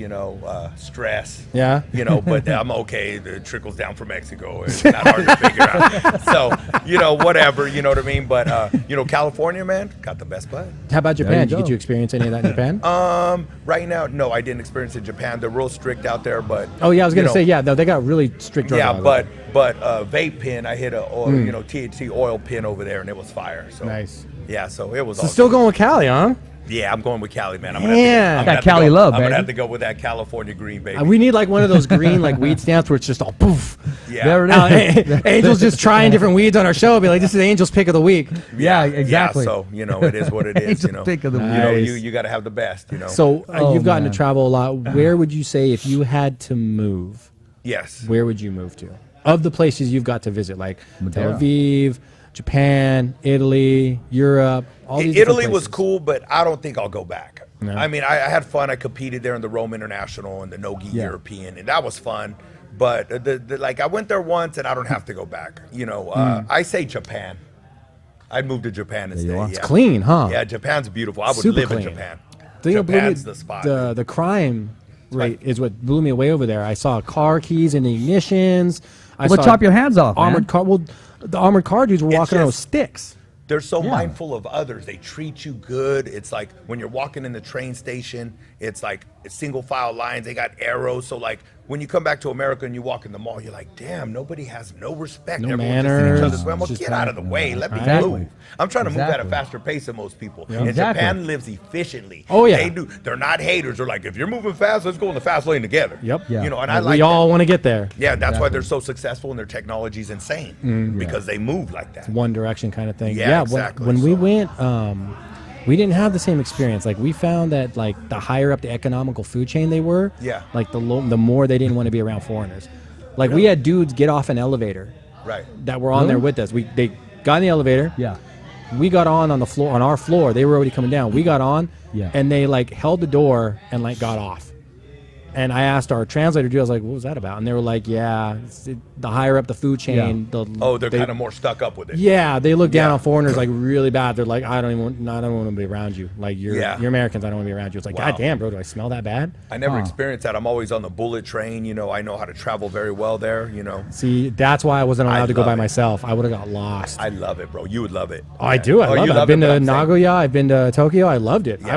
stress. Yeah. But I'm okay. It trickles down from Mexico. It's not hard to figure out. So whatever. You know what I mean. But California, man, got the best bud. How about Japan? Did you experience any of that in Japan? Right now, no, I didn't experience it in Japan. They're real strict out there. But oh yeah, I was gonna say no, they got really strict drug laws. but vape pen, I hit a THC oil pin over there, and it was fire. So nice. Yeah, so it was. So still going with Cali, huh? Yeah, I'm going with Cali, man. I'm Yeah. gonna That Cali love, I'm baby. gonna have to go with that California green, baby. We need like one of those green like weed stamps where it's just all poof. Yeah. There it is. Angel's just trying different weeds on our show. Be like, this is Angel's pick of the week. Yeah, exactly. Yeah, so it is what it is. Angel's pick of the week. Nice. You got to have the best. So you've gotten man. to travel a lot. Where would you say if you had to move? Yes. Where would you move to? Of the places you've got to visit, like Madeira. Tel Aviv, Japan, Italy, Europe, all these different Italy was places. cool, but I don't think I'll go back. No. I mean, I had fun. I competed there in the Rome International and the Nogi European, and that was fun. But like I went there once, and I don't have to go back. I say Japan. I'd move to Japan and stay. you are. Yeah. It's clean, huh? Yeah, Japan's beautiful. I would Super live clean. in Japan. The thing that blew me- Japan's the spot. The crime rate is what blew me away over there. I saw car keys in the ignitions. I Well, saw chop your hands off, man. armored car. Well, the armored car dudes were It's walking around with just- sticks. They're so mindful of others. They treat you good. It's like when you're walking in the train station, it's like single file lines. They got arrows. So like when you come back to America and you walk in the mall, you're like, damn, nobody has no respect. No Everyone's just in manners. each other's way. I'm It's like, just get out of the way. Let me Exactly. move. I'm trying to move at a Exactly. faster pace than most people. And Exactly. Japan lives efficiently. Oh, yeah. They do. They're not haters. They're like, if you're moving fast, let's go in the fast lane together. Yep. Yeah. And I Like, like we that. all want to get there. Yeah, that's why they're so successful and their technology's insane because they move like that. One direction kind of thing. Yeah, exactly. When we So- went, we didn't have the same experience. Like we found that like the higher up the economical food chain they were, Yeah. like the more they didn't want to be around foreigners. Like we had dudes get off an elevator Right. that were on there with us. They got in the elevator. Yeah. We got on the floor on our floor. They were already coming down. We got on, Yeah. and they like held the door and like got off. And I asked our translator, dude, I was like, what was that about? And they were like, yeah, the higher up the food chain. Oh, they're they- kind of more stuck up with it. Yeah, they look down Yeah. on foreigners like really bad. They're like, I don't want to be around you. Like you're Americans, I don't want to be around you. It's like, Wow. God damn, bro, do I smell that bad? I never experienced that. I'm always on the bullet train. I know how to travel very well there. See, that's why I wasn't allowed to go love by it. myself. I would have got lost. I love it, bro. You would love it. Oh, I do. I love you it. I've been but to I'm saying- Nagoya. I've been to Tokyo. I loved it. Yeah.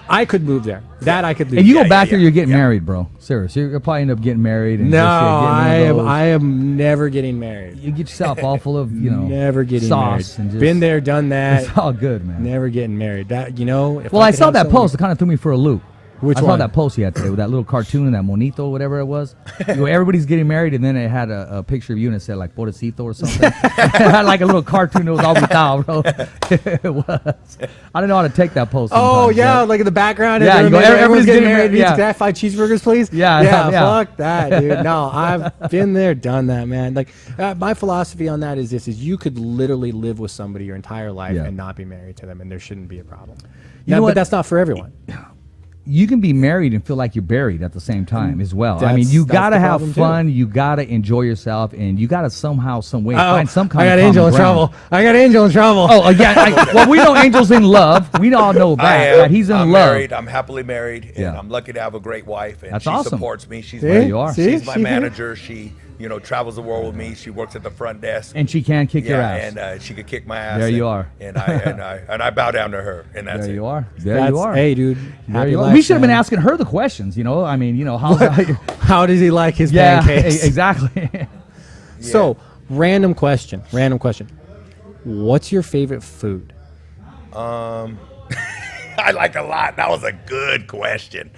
I could move there. That I could leave. If you Yeah, go back yeah, there, yeah. you're getting Yeah. married, bro. Serious. You'll probably end up getting married. And No, just, getting one of I those- am never getting married. You get yourself all full of, Never getting sauce married. and just, Been there, done that. It's all good, man. Never getting married. That if Well, I could saw have that someone- post. It kind of threw me for a loop. Which I saw one? that post you had today with that little cartoon and that monito, whatever it was. Everybody's getting married, and then it had a picture of you and it said like "Pobrecito" or something. It had like a little cartoon that was all without, bro. It was. I don't know how to take that post. Oh sometimes, yeah, but- like in the background. Yeah, you go, everyone's getting married, married. yeah. Can I have 5 cheeseburgers, please? Yeah, yeah. yeah. Fuck that, dude. No, I've been there, done that, man. Like my philosophy on that is this: is you could literally live with somebody your entire life Yeah. and not be married to them, and there shouldn't be a problem. know But what? that's not for everyone. You can be married and feel like you're buried at the same time as well. I mean, That's- you that's gotta the have problem, too. fun. You gotta enjoy yourself, and you gotta somehow, some way Uh-oh, find some kind I of got Angel in common ground. trouble. I got Angel in trouble. Oh, yeah. Well, we know Angel's in love. We all know that he's in I'm love. married. I'm happily married, and Yeah. I'm lucky to have a great wife. And That's she awesome. supports me. She's See? There you are. See? She's my See? manager. She travels the world with me. She works at the front desk. And she can kick your ass. and she could kick my ass. There and, you are. And I bow down to her, and that's there it. you are. There That's, you are. Hey, dude. There happy you are. life, We should have been man. asking her the questions. I mean, how's How does he like his yeah, pancakes? exactly. So, random question. What's your favorite food? I like a lot. That was a good question.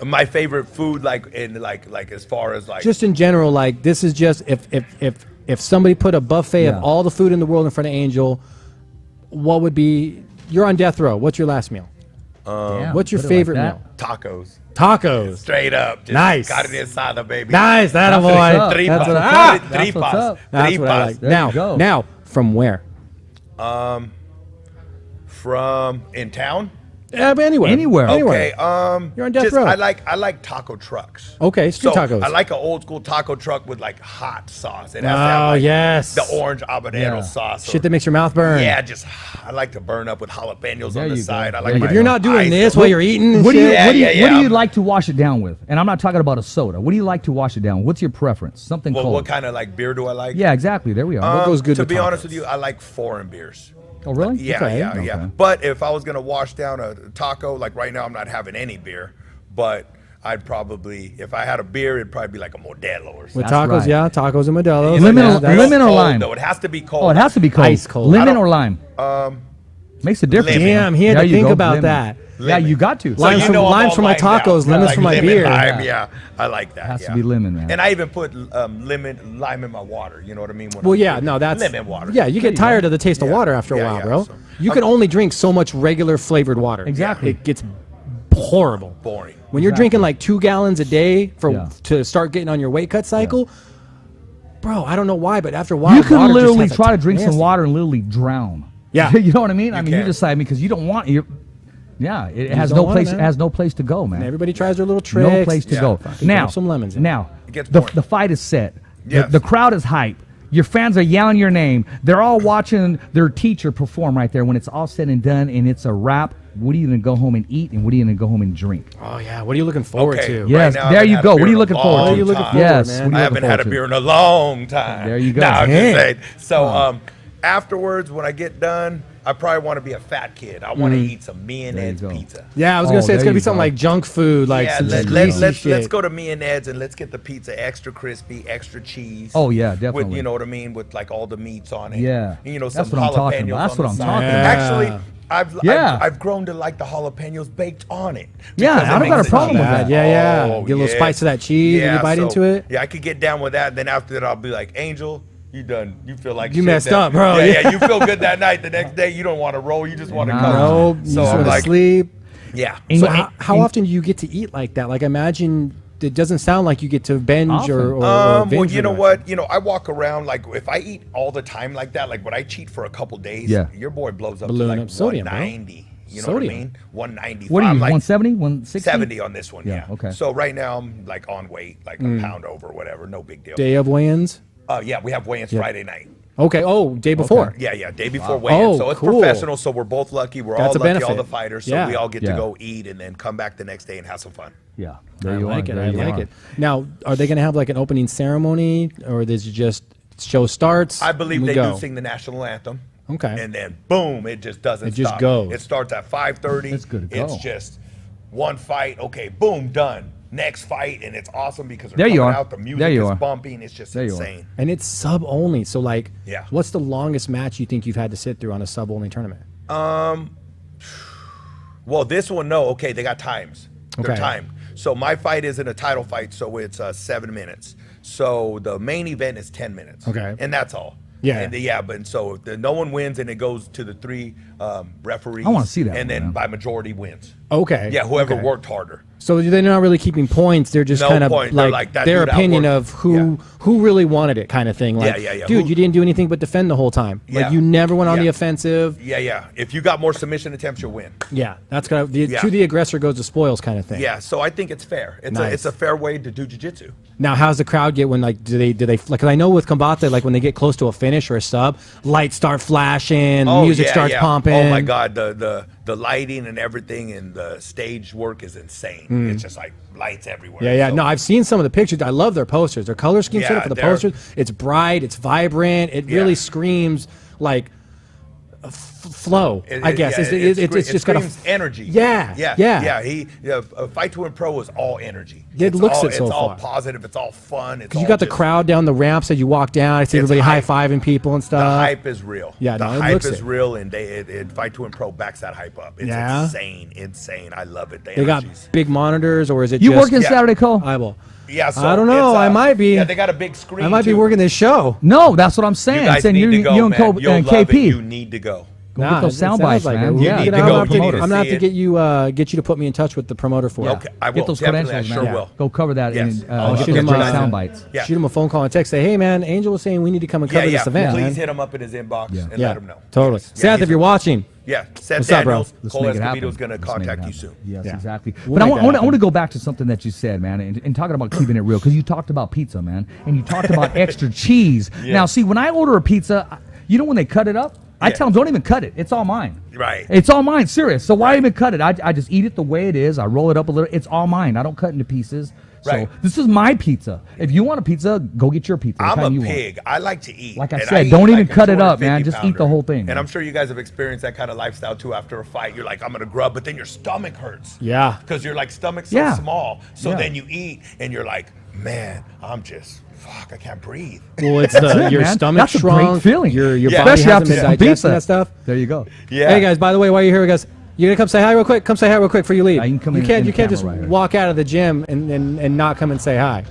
My favorite food, like as far as like Just in general, like this is just if somebody put a buffet Yeah. of all the food in the world in front of Angel, what would be? You're on death row. What's your last meal? Damn, What's your put it like favorite that. meal? tacos. Tacos. Straight up. Just Nice. Got it inside the baby. Nice, that That's what's boy. up. Three That's pas. what- ah, Three that's what's pas. up. That's Three what I pas. like. There you go. Now, from where? From in town. Anywhere. Anywhere. Okay. You're on death just, row. I like taco trucks. Okay, street So tacos. I like an old school taco truck with like hot sauce. It has to Oh, have like yes. the orange habanero Yeah. sauce. Shit that makes your mouth burn. Yeah, just I like to burn up with jalapenos There on the you go. side. I There like you my go. If you're not doing ice this on while it. you're eating, and What do you shit, Yeah, what do you, yeah, what do yeah. you like to wash it down with? And I'm not talking about a soda. What do you like to wash it down with? What's your preference? Something Well, cold. what kind of like beer do I like? Yeah, exactly. There we are. What goes good To with be honest tacos? with you, I like foreign beers. Oh, really? Yeah, Okay. yeah, Okay. yeah. But if I was gonna wash down a taco, like right now, I'm not having any beer. But I'd probably, if I had a beer, it'd probably be like a Modelo or With something. That's tacos, right. yeah, tacos and Modelo's. Lemon Yeah, or- that's- lemon or Cold, lime? Though it has to be cold. Oh, it has to be cold. Ice cold. Lemon I don't- or lime? Makes a difference. Lemon. Damn, he had There to you think go, about lemon. that. Yeah, you got to. So Limes you from- know I'm limes all for my limed out. tacos, lemons for my lemon, beer. Lime, yeah, I like that. Has to yeah. be lemon, man. And I even put lime in my water. You know what I mean? When Well, I'm yeah, drinking no, that's lemon water. Yeah, you get tired of the taste of Yeah. water after a Yeah, while, yeah, bro. so- You can only drink so much regular flavored water. Exactly. It gets horrible. Boring. When you're drinking like 2 gallons a day Yeah. to start getting on your weight cut cycle, bro, I don't know why, but after a while, You water can just literally has a try to drink some nasty- water and literally drown. Yeah. You know what I mean? I mean, you can. decide because you don't want you. Yeah, it has don't no want it, place. It man. has no place to go, man. And everybody tries their little tricks. No place to Yeah. go. Fucking Now, drop some lemons in. now, It gets the boring. fight is set. Yes. The crowd is hype. Your fans are yelling your name. They're all watching their teacher perform right there. When it's all said and done and it's a wrap, what are you gonna go home and eat, and what are you gonna go home and drink? Oh yeah, what are you looking forward Okay. to? Right Yes, now, I there haven't you had go. a What beer are you in a looking forward long to? What are you looking time. forward Yes, man? what are you I looking haven't had a forward to? beer in a long time. There you go. No, I'm just Dang. saying. So afterwards, when I get done, I probably want to be a fat kid. I want to eat some me and There you Ed's go. pizza. Yeah, I was gonna Oh, say it's there gonna be you something go. like junk food, like Yeah, some let's greasy shit. let's go to me and Ed's and let's get the pizza extra crispy, extra cheese. Oh, yeah, With, definitely. you know what I mean, with like all the meats on it. Yeah. And, you know, That's some what I'm talking jalapenos about. That's on what I'm the talking side. about. Actually, Yeah. I've grown to like the jalapenos baked on it. Yeah, because it I don't got makes a problem it with that. Yeah, yeah. Oh, Get a little yeah. spice of that cheese when you bite so, into it. Yeah, I could get down with that. Then after that, I'll be like, Angel, you done. You feel like You shit messed that- up, bro. Yeah, Yeah. yeah. You feel good that night. The next day, you don't want to roll. You just want to Nah. come. No, you So just I'm want to like, sleep. yeah. And- So and- how often do you get to eat like that? Like, imagine it doesn't sound like you get to binge Often. or Well, binge you know much. what? You know, I walk around like if I eat all the time like that, like when I cheat for a couple days, Yeah. your boy blows up Balloon to like up sodium, bro. 190. You know Sodium. what I mean? 190. What are you? I'm like 170, 160? 70 on this one. Yeah, Yeah. okay. So right now I'm like on weight, like a pound over, whatever. No big deal. Day of weigh-ins? Yeah, we have weigh-ins Friday night. Okay. Oh, day before. Yeah, day before weigh-in. Oh, So it's cool. professional. So we're both lucky. We're That's all a lucky, benefit. all the fighters. So Yeah. we all get Yeah. to go eat and then come back the next day and have some fun. Yeah, there I you like are. it. There I you like are. it. Now, are they going to have like an opening ceremony, or is it just show starts? I believe and we they go? do sing the national anthem. Okay. And then boom, it just doesn't It just stop. goes. It starts at 5:30. It's good to It's go. just one fight. Okay, boom, done. Next fight, and it's awesome because There they're you coming are. out. The music There you is are. bumping. It's just There you are. insane. And it's sub only. So like, Yeah. what's the longest match you think you've had to sit through on a sub only tournament? Well, this one, no. Okay, they got times. They're Okay. timed. So my fight isn't a title fight, so it's 7 minutes. So the main event is 10 minutes. Okay. And that's all. Yeah. And but so if no one wins, and it goes to the 3 referees. I wanna see that And one, then man. by majority wins. Okay. Yeah, whoever Okay. worked harder. So they're not really keeping points. They're just No kind of point. They're like, like, that their dude opinion outworked- of who really wanted it, kind of thing. Like, Yeah. dude, Who- you didn't do anything but defend the whole time. Like Yeah. you never went on Yeah. the offensive. Yeah. If you got more submission attempts, you'll win. Yeah, that's kind of Yeah. to the aggressor goes the spoils kind of thing. Yeah, so I think it's fair. Nice. It's a fair way to do jiu-jitsu. Now, how's the crowd get when like do they like? 'Cause I know with combate, like when they get close to a finish or a sub, lights start flashing, music starts pumping. Oh my God, the lighting and everything and the stage work is insane. It's just like lights everywhere. Yeah. So- No, I've seen some of the pictures. I love their posters. Their color scheme set Yeah, up for the they're- posters. It's bright. It's vibrant. It Yeah. really screams like a flow. It- I it- guess yeah, it's it just got a screams energy. Yeah. A Fight to Win Pro is all energy. It It's looks all, it so It's all far. positive. It's all fun. It's Because you all got the just- crowd down the ramps as you walk down. I see It's everybody high hype. fiving people and The stuff. hype is real. Yeah, the no, it hype looks is it. real, and Fight to Win Pro backs that hype up. It's Yeah? insane. I love it. The They got energies. big monitors, or is it You just working Yeah. Saturday, Cole? eyeball? Yeah, so I don't know. it's, I might be. Yeah, they got a big screen. I might be too. working this show. No, that's what I'm saying. You guys saying need to go, you and man. Cole, You'll and love it. KP. You need to go. Go get those it sound sounds bites, like man. it. You need to I'm go. gonna have You need to I'm gonna have see to get you to put me in touch with the promoter for it. Okay, I will. Get those Definitely, credentials, I man. sure will. Go cover that Yes. and I'll shoot get him, those uh, sound bites. Yeah. Shoot him a phone call and text. Say, hey man, Angel was saying we need to come and cover this event. Please man. hit him up in his inbox and Yeah, let him know. totally. Yes. Seth, he's if you're watching, Yeah, Seth What's up, bro? Daniels, Let's Cole make it happen. Escovedo is going to Let's make it contact you happen. soon. Yes, Yeah. exactly. We'll But I make want, that I want happen. to go back to something that you said, man, and talking about keeping it real, because you talked about pizza, man, and you talked about extra cheese. Yeah. Now, see, when I order a pizza, you know when they cut it up, I Yeah. tell them, don't even cut it. It's all mine. Right. It's all mine, serious. So why even cut it? I just eat it the way it is. I roll it up a little. It's all mine. I don't cut into pieces. Right. So this is my pizza. If you want a pizza, go get your pizza. I'm anytime a you want. pig. I like to eat. Like I And said, eat don't even like a cut it up, man. 250 Just eat the whole thing, And man. I'm sure you guys have experienced that kind of lifestyle too. After a fight, you're like, I'm gonna grub, but then your stomach hurts. Yeah. Because your like stomach's so Yeah. small. So Yeah. then you eat, and you're like, man, I'm just fuck. I can't breathe. Well, it's your Man, stomach's that's a strong. great feeling. Your Yeah. body Especially hasn't after been some digesting pizza. that stuff. There you go. Yeah. Hey guys, by the way, while you're here, guys, you gonna come say hi real quick? Come say hi real quick before you leave. Yeah, you can come in can't the you can't camera just right here. walk out of the gym and not come and say hi.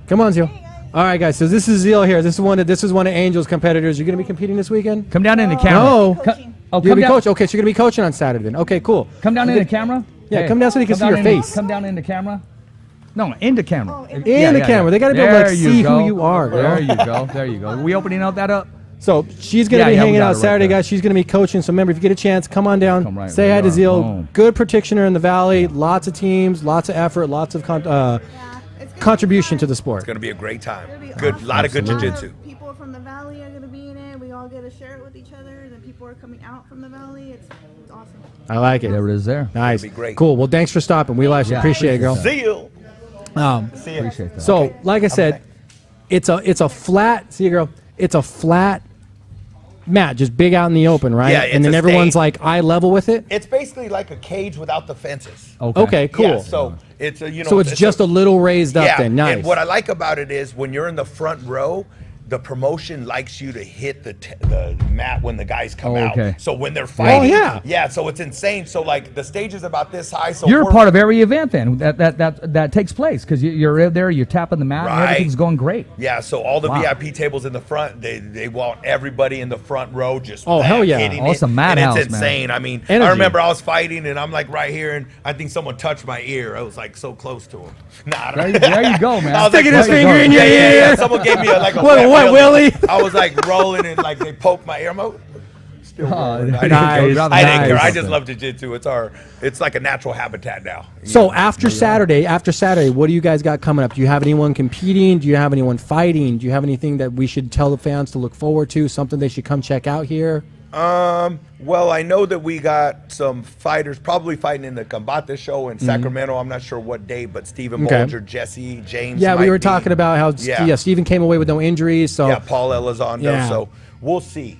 Come on, Zeal. All right, guys. So this is Zeal here. This is one of Angel's competitors. You're gonna be competing this weekend. Come down in the camera. No. Oh, You're come gonna be down. coaching. Okay, so you're gonna be coaching on Saturday then. Okay, cool. Come down in the camera. Yeah, come down so they can come see your down in- face. Come down in the camera. No, in the camera. In the camera. They gotta be able to, like, There you see go. who you are, girl. There you go. There you go. We opening up that up. So she's gonna Yeah, be yeah, we hanging got out it right Saturday, there. guys. She's gonna be coaching. So remember, if you get a chance, come on down. Come right say where hi you to are. Zeal. Boom. Good practitioner in the valley. Lots of teams, lots of effort, lots of It's gonna contribution be to the It's sport. gonna be a great time. It'll be Good, awesome. lot of good A lot of jiu-jitsu. People from the valley are gonna be in it. We all get to share it with each other. And people are coming out from the valley. It's awesome. I like it. There it is. There. Nice. It'll be great. Cool. Well, thanks for stopping. We Yeah. appreciate it, girl. Zeal. See ya. Appreciate that. So, like I said, it's a flat. See you, girl. It's a flat mat, just big out in the open, right? Yeah, it's and then a everyone's stage. like eye level with it. It's basically like a cage without the fences. Okay, cool. Yeah, so it's a, So it's just a little raised up then. Nice. And what I like about it is when you're in the front row, the promotion likes you to hit the mat when the guys come Oh, okay. out. So when they're fighting, yeah. so it's insane. So like the stage is about this high. So You're a we're- part of every event then that takes place because you're there, you're tapping the mat, and Right. everything's going great. Yeah, so all the Wow. VIP tables in the front, they want everybody in the front row just Oh, hell yeah. hitting Oh, it's it. a madhouse, and it's man. insane. I mean, Energy. I remember I was fighting and I'm like right here and I think someone touched my ear. I was like so close to him. Nah, I don't- There you go, man. I was Sticking like, his finger in your ear. Someone gave me like a What, wet Willie? I was like rolling and like they poked my ear. I'm like, still rolling. I didn't nice. care. I didn't care. I Nice. just love jiu-jitsu. It's like a natural habitat now. You So know? after Saturday, what do you guys got coming up? Do you have anyone competing? Do you have anyone fighting? Do you have anything that we should tell the fans to look forward to? Something they should come check out here? Well, I know that we got some fighters probably fighting in the Combate show in Sacramento. I'm not sure what date, but Stephen Okay. Bolger, Jesse, James. Yeah, we might were be. talking about how Steven came away with no injuries. So Yeah, Paul Elizondo. Yeah. So we'll see,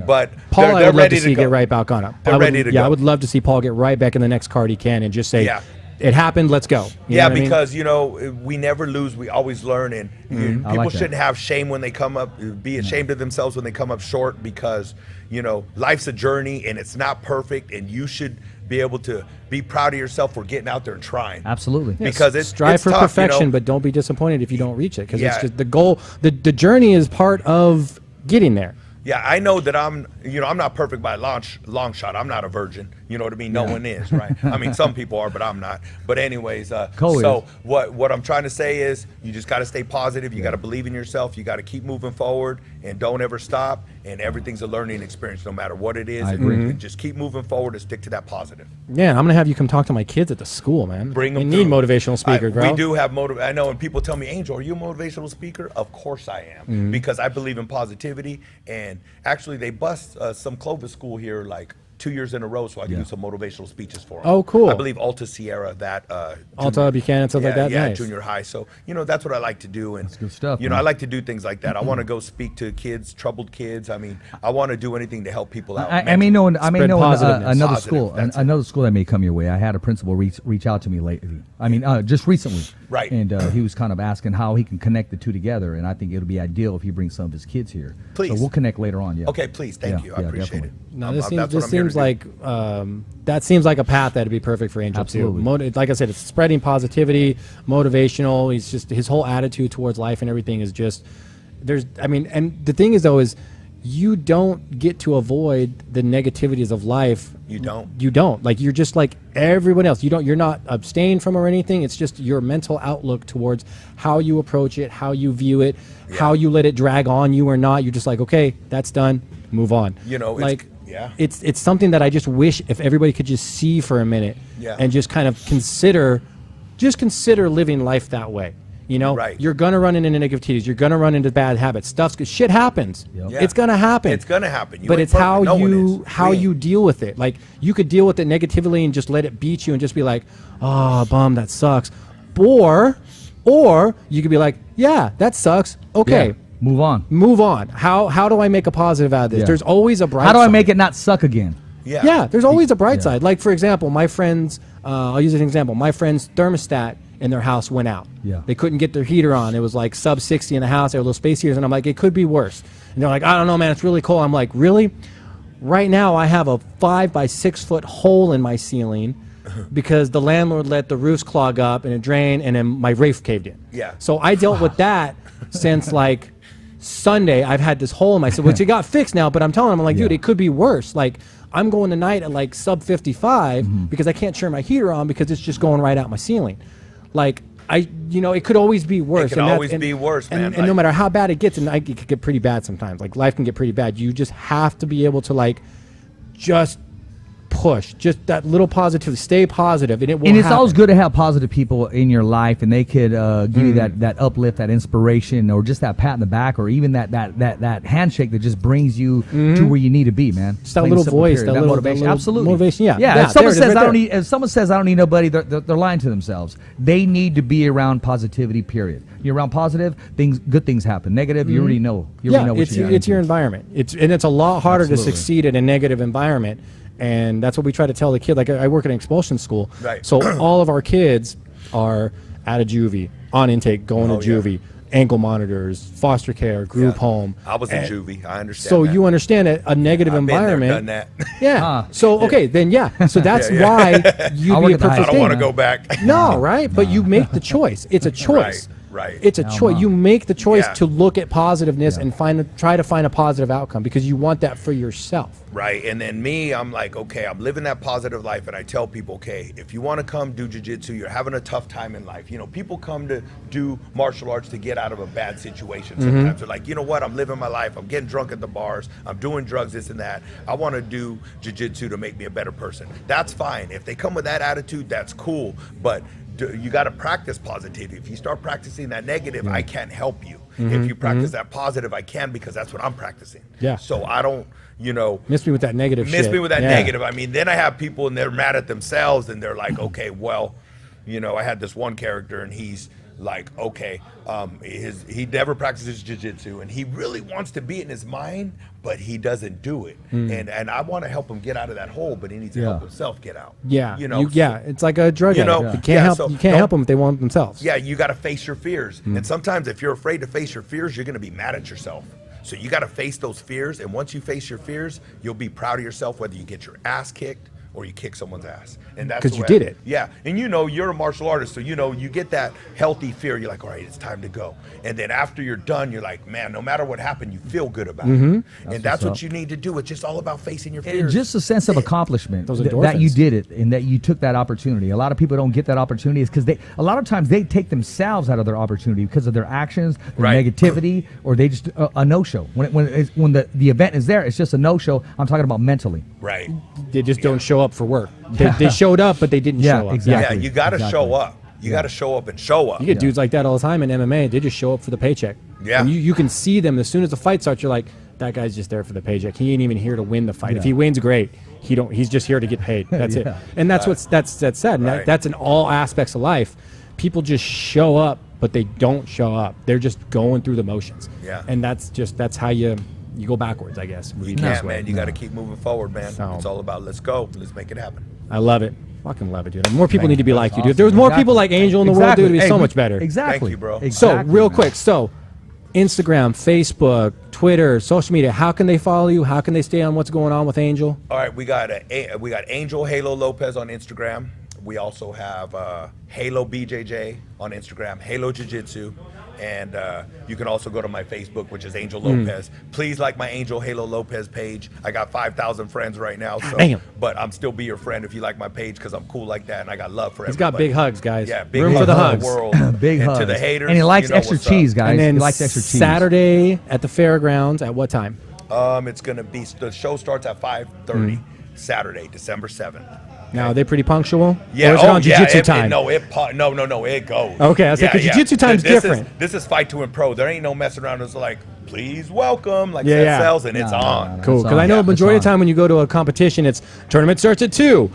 but Paul, they're I would love ready to see go. get right back on up. They're ready to Yeah, go. I would love to see Paul get right back in the next card he can and just say, Yeah. it happened, let's go. You know Yeah, what I mean? because we never lose. We always learn, and I people like that. shouldn't have shame when they come up. Be ashamed of themselves when they come up short, because life's a journey and it's not perfect, and you should be able to be proud of yourself for getting out there and trying. Absolutely. Because it's strive it's for tough, perfection, but don't be disappointed if you don't reach it, because it's Yeah. just the goal. The journey is part of getting there. Yeah, I know that I'm not perfect by a long shot. I'm not a virgin. You know what I mean? No one is, right? I mean, some people are, but I'm not. But anyways, Cole so is. what I'm trying to say is you just got to stay positive. You got to believe in yourself. You got to keep moving forward and don't ever stop. And everything's a learning experience, no matter what it is. I agree. And just keep moving forward and stick to that positive. Yeah, I'm gonna have you come talk to my kids at the school, man. Bring them. They need through. motivational speakers, bro. We do have I know, and people tell me, Angel, are you a motivational speaker? Of course I am, Mm-hmm. because I believe in positivity. And actually, they bust some Clovis school here like 2 years in a row, so I can do some motivational speeches for them. Oh, cool. I believe Alta Sierra, that Alta, Buchanan, stuff like that. Yeah, Nice. junior high. So that's what I like to do, and good stuff, I man. like to do things like that. I want to go speak to kids, troubled kids. I mean, I want to do anything to help people out. I may know positiveness. another Positive, school, that's it. another school that may come your way. I had a principal reach out to me lately. I mean, just recently, Right. And he was kind of asking how he can connect the two together, and I think it'll be ideal if he brings some of his kids here. Please. So we'll connect later on. Yeah. Okay, please, thank you. I appreciate definitely. it. No, this That's what I'm here seems to do. like that seems like a path that'd be perfect for Angel Absolutely. too. Like I said, it's spreading positivity, motivational. He's just his whole attitude towards life and everything is just and the thing is though is you don't get to avoid the negativities of life. You don't. You don't. Like you're just like everyone else. You're not abstained from or anything. It's just your mental outlook towards how you approach it, how you view it, how you let it drag on you or not. You're just like, okay, that's done. Move on. It's something that I just wish if everybody could just see for a minute and just kind of consider living life that way. Right. You're gonna run into negativities. You're gonna run into bad habits. Shit happens. Yep. Yeah. It's gonna happen. It's gonna happen. You But ain't it's how perfect. No one is. how We you ain't. deal with it. Like you could deal with it negatively and just let it beat you and just be like, oh, bum, that sucks. Or you could be like, yeah, that sucks. Okay. Yeah. Move on. Move on. How do I make a positive out of this? Yeah. There's always a bright How do I side. make it not suck again? Yeah, there's always a bright side. Like, for example, my friends, I'll use an example. My friend's thermostat in their house went out. Yeah. They couldn't get their heater on. It was like sub 60 in the house. They had little space heaters. And I'm like, it could be worse. And they're like, I don't know, man. It's really cold. I'm like, really? Right now, I have a 5 by 6 foot hole in my ceiling because the landlord let the roofs clog up and it drained, and then my roof caved in. Yeah. So I dealt with that since like Sunday. I've had this hole in my ceiling, which it got fixed now. But I'm telling them, I'm like, dude, it could be worse. Like, I'm going tonight at like sub 55 because I can't turn my heater on because it's just going right out my ceiling. Like, it could always be worse. It could always be worse, man. And no matter how bad it gets, and it could get pretty bad sometimes. Like, life can get pretty bad. You just have to be able to, like, just push, just that little positivity, stay positive, and it will And it's happen. always good to have positive people in your life, and they could give you that uplift, that inspiration, or just that pat in the back, or even that handshake that just brings you to where you need to be, man. Just that Plain little simple, voice, period. that little motivation. little Absolutely. motivation, yeah. Yeah. Yeah, If someone there it is, says right there. if someone says I don't need nobody, they're lying to themselves. They need to be around positivity. Period. You're around positive things, good things happen. Negative, you already know. You already know what it's your environment. It's a lot harder to succeed in a negative environment. And that's what we try to tell the kid. Like, I work at an expulsion school. Right. So all of our kids are at a juvie, on intake, going to juvie, ankle monitors, foster care, group home. I was in juvie. I understand. So that. you understand that a negative I've been there, environment. done that. Yeah. So, okay, then, So that's why you I'll be work a at the high perfect I don't thing. want to go back. No, right? But you make the choice. It's a choice. Right. It's a choice. You make the choice Yeah. to look at positiveness and try to find a positive outcome because you want that for yourself. Right. And then me, I'm like, okay, I'm living that positive life. And I tell people, okay, if you want to come do jiu-jitsu, you're having a tough time in life. You know, people come to do martial arts to get out of a bad situation. Sometimes they're like, you know what? I'm living my life. I'm getting drunk at the bars. I'm doing drugs, this and that. I want to do jiu-jitsu to make me a better person. That's fine. If they come with that attitude, that's cool. But you got to practice positivity. If you start practicing that negative, I can't help you. If you practice that positive, I can, because that's what I'm practicing. Yeah. So I don't, miss me with that negative shit. Miss me with that negative. I mean, then I have people and they're mad at themselves and they're like, okay, well, I had this one character and he's like, okay, he never practices jiu-jitsu and he really wants to be in his mind, but he doesn't do it. And I want to help him get out of that hole, but he needs to help himself get out. Yeah. So, it's like a drug addict. You can't help them if they want themselves. Yeah, you got to face your fears. And sometimes if you're afraid to face your fears, you're going to be mad at yourself. So you got to face those fears. And once you face your fears, you'll be proud of yourself, whether you get your ass kicked or you kick someone's ass. And that's 'Cause you did it. Yeah. And you're a martial artist, so you get that healthy fear. You're like, all right, it's time to go. And then after you're done, you're like, man, no matter what happened, you feel good about it. And that's what you need to do. It's just all about facing your fears. And just a sense of accomplishment Those that you endorphins. did it and that you took that opportunity. A lot of people don't get that opportunity is because a lot of times they take themselves out of their opportunity because of their actions, their negativity, or they just a no-show. When the event is there, it's just a no-show. I'm talking about mentally. Right. They just don't show up for work. They showed up, but they didn't show up. Exactly. Yeah, you got to show up. You got to show up and show up. You get dudes like that all the time in MMA. They just show up for the paycheck. Yeah. And you can see them as soon as the fight starts. You're like, that guy's just there for the paycheck. He ain't even here to win the fight. If he wins, great. He's just here to get paid. That's it. And that's that's sad. And that's in all aspects of life. People just show up, but they don't show up. They're just going through the motions. Yeah. And that's how you go backwards, I guess. You can't, man. You got to keep moving forward, man. So- It's all about let's go. Let's make it happen. I love it. Fucking love it, dude. More people need to be like you, dude. If there was more people like Angel in the world, dude, it'd be so much better. Exactly. Thank you, bro. So, Exactly, real man. quick, Instagram, Facebook, Twitter, social media, how can they follow you? How can they stay on what's going on with Angel? All right, we got Angel Halo Lopez on Instagram. We also have Halo BJJ on Instagram, Halo Jiu-Jitsu, and you can also go to my Facebook, which is Angel Lopez. Please like my Angel Halo Lopez page. I got 5,000 friends right now, but I'm still be your friend if you like my page because I'm cool like that and I got love for everybody. He's got big hugs, guys. Yeah, big room hugs for the for hugs. world. Big and hugs. to the haters. And he likes extra what's cheese, up. guys. And then He likes extra cheese. Saturday at the fairgrounds at what time? It's gonna be the show starts at 5:30 Saturday, December 7th. Now, are they pretty punctual? Yeah, Or is it on jiu-jitsu time? No, it goes. Okay, I was like, 'cause jiu-jitsu time's different. This is fight to win pro. There ain't no messing around. It's like, please welcome, like Yeah, that yeah. sells, and it's on. Cool, It's because I on. know Yeah, majority of it's the time when you go to a competition, it's tournament starts at 2,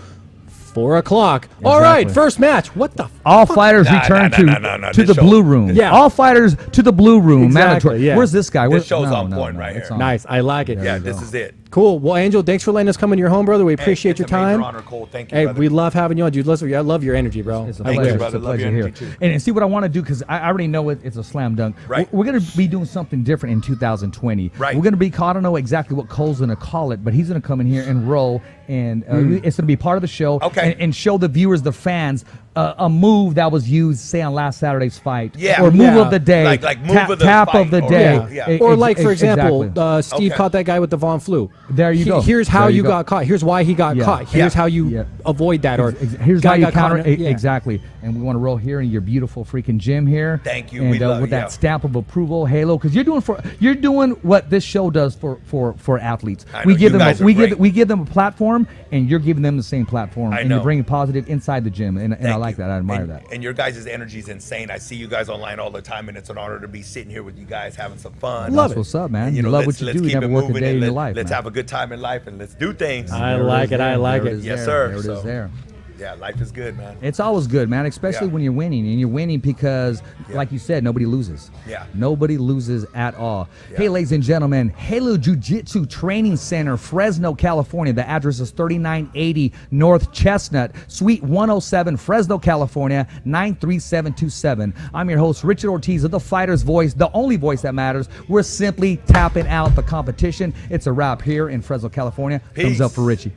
4 o'clock. All right, Exactly. first match. What the All fighters Nah, return nah, to this the show- blue room. Yeah. All fighters to the blue room. Exactly, mandatory. yeah. Where's this guy? This show's on point right it's here. on. Nice, I like it. Yeah, this is it. Cool. Well, Angel, thanks for letting us come into your home, brother. We appreciate your it's a major time. honor, Cole. Thank you, Hey, brother. we love having you on, dude. Listen, I love your energy, bro. It's a Thank pleasure. you, brother. It's a Love your pleasure here. energy, too. And see what I want to do, because I already know it's a slam dunk. Right. We're going to be doing something different in 2020. Right. We're going to be, I don't know exactly what Cole's going to call it, but he's going to come in here and roll, and it's going to be part of the show. Okay. And show the viewers, the fans, a move that was used, say, on last Saturday's fight. Yeah. Or move Yeah. of the day. Like move of the tap fight, of the or- day. yeah. Or like, for example, exactly. Steve Okay. caught that guy with the Von Flu. There you go. Here's how There you you go. got caught. Here's why he got Yeah. caught. Here's Yeah. how you Yeah. avoid that. Or Here's how guy you got caught counter in a- yeah. exactly. And we want to roll here in your beautiful freaking gym here. Thank you. And We love with it, that yeah. stamp of approval, Halo, because you're doing what this show does for athletes. I We know, give you them guys are we great. give them a platform, and you're giving them the same platform. I and know. you're bringing positive inside the gym, and I Thank like you. that. I admire and, that. And your guys' energy is insane. I see you guys online all the time, and it's an honor to be sitting here with you guys having some fun. Love That's it. what's up, man. And, You love what let's- you let's do. You keep never it work a moving day and in your let- life. Let's man. have a good time in life, and let's do things. I There it like is it. I there. like There it. is Yes, there. sir. There it is So- there. Yeah, life is good, man. It's always good, man, especially Yeah. when you're winning. And you're winning because, Yeah. like you said, nobody loses. Yeah. Nobody loses at all. Yeah. Hey, ladies and gentlemen, Halo Jiu-Jitsu Training Center, Fresno, California. The address is 3980 North Chestnut, Suite 107, Fresno, California, 93727. I'm your host, Richard Ortiz of The Fighter's Voice, the only voice that matters. We're simply tapping out the competition. It's a wrap here in Fresno, California. Thumbs Peace. up for Richie.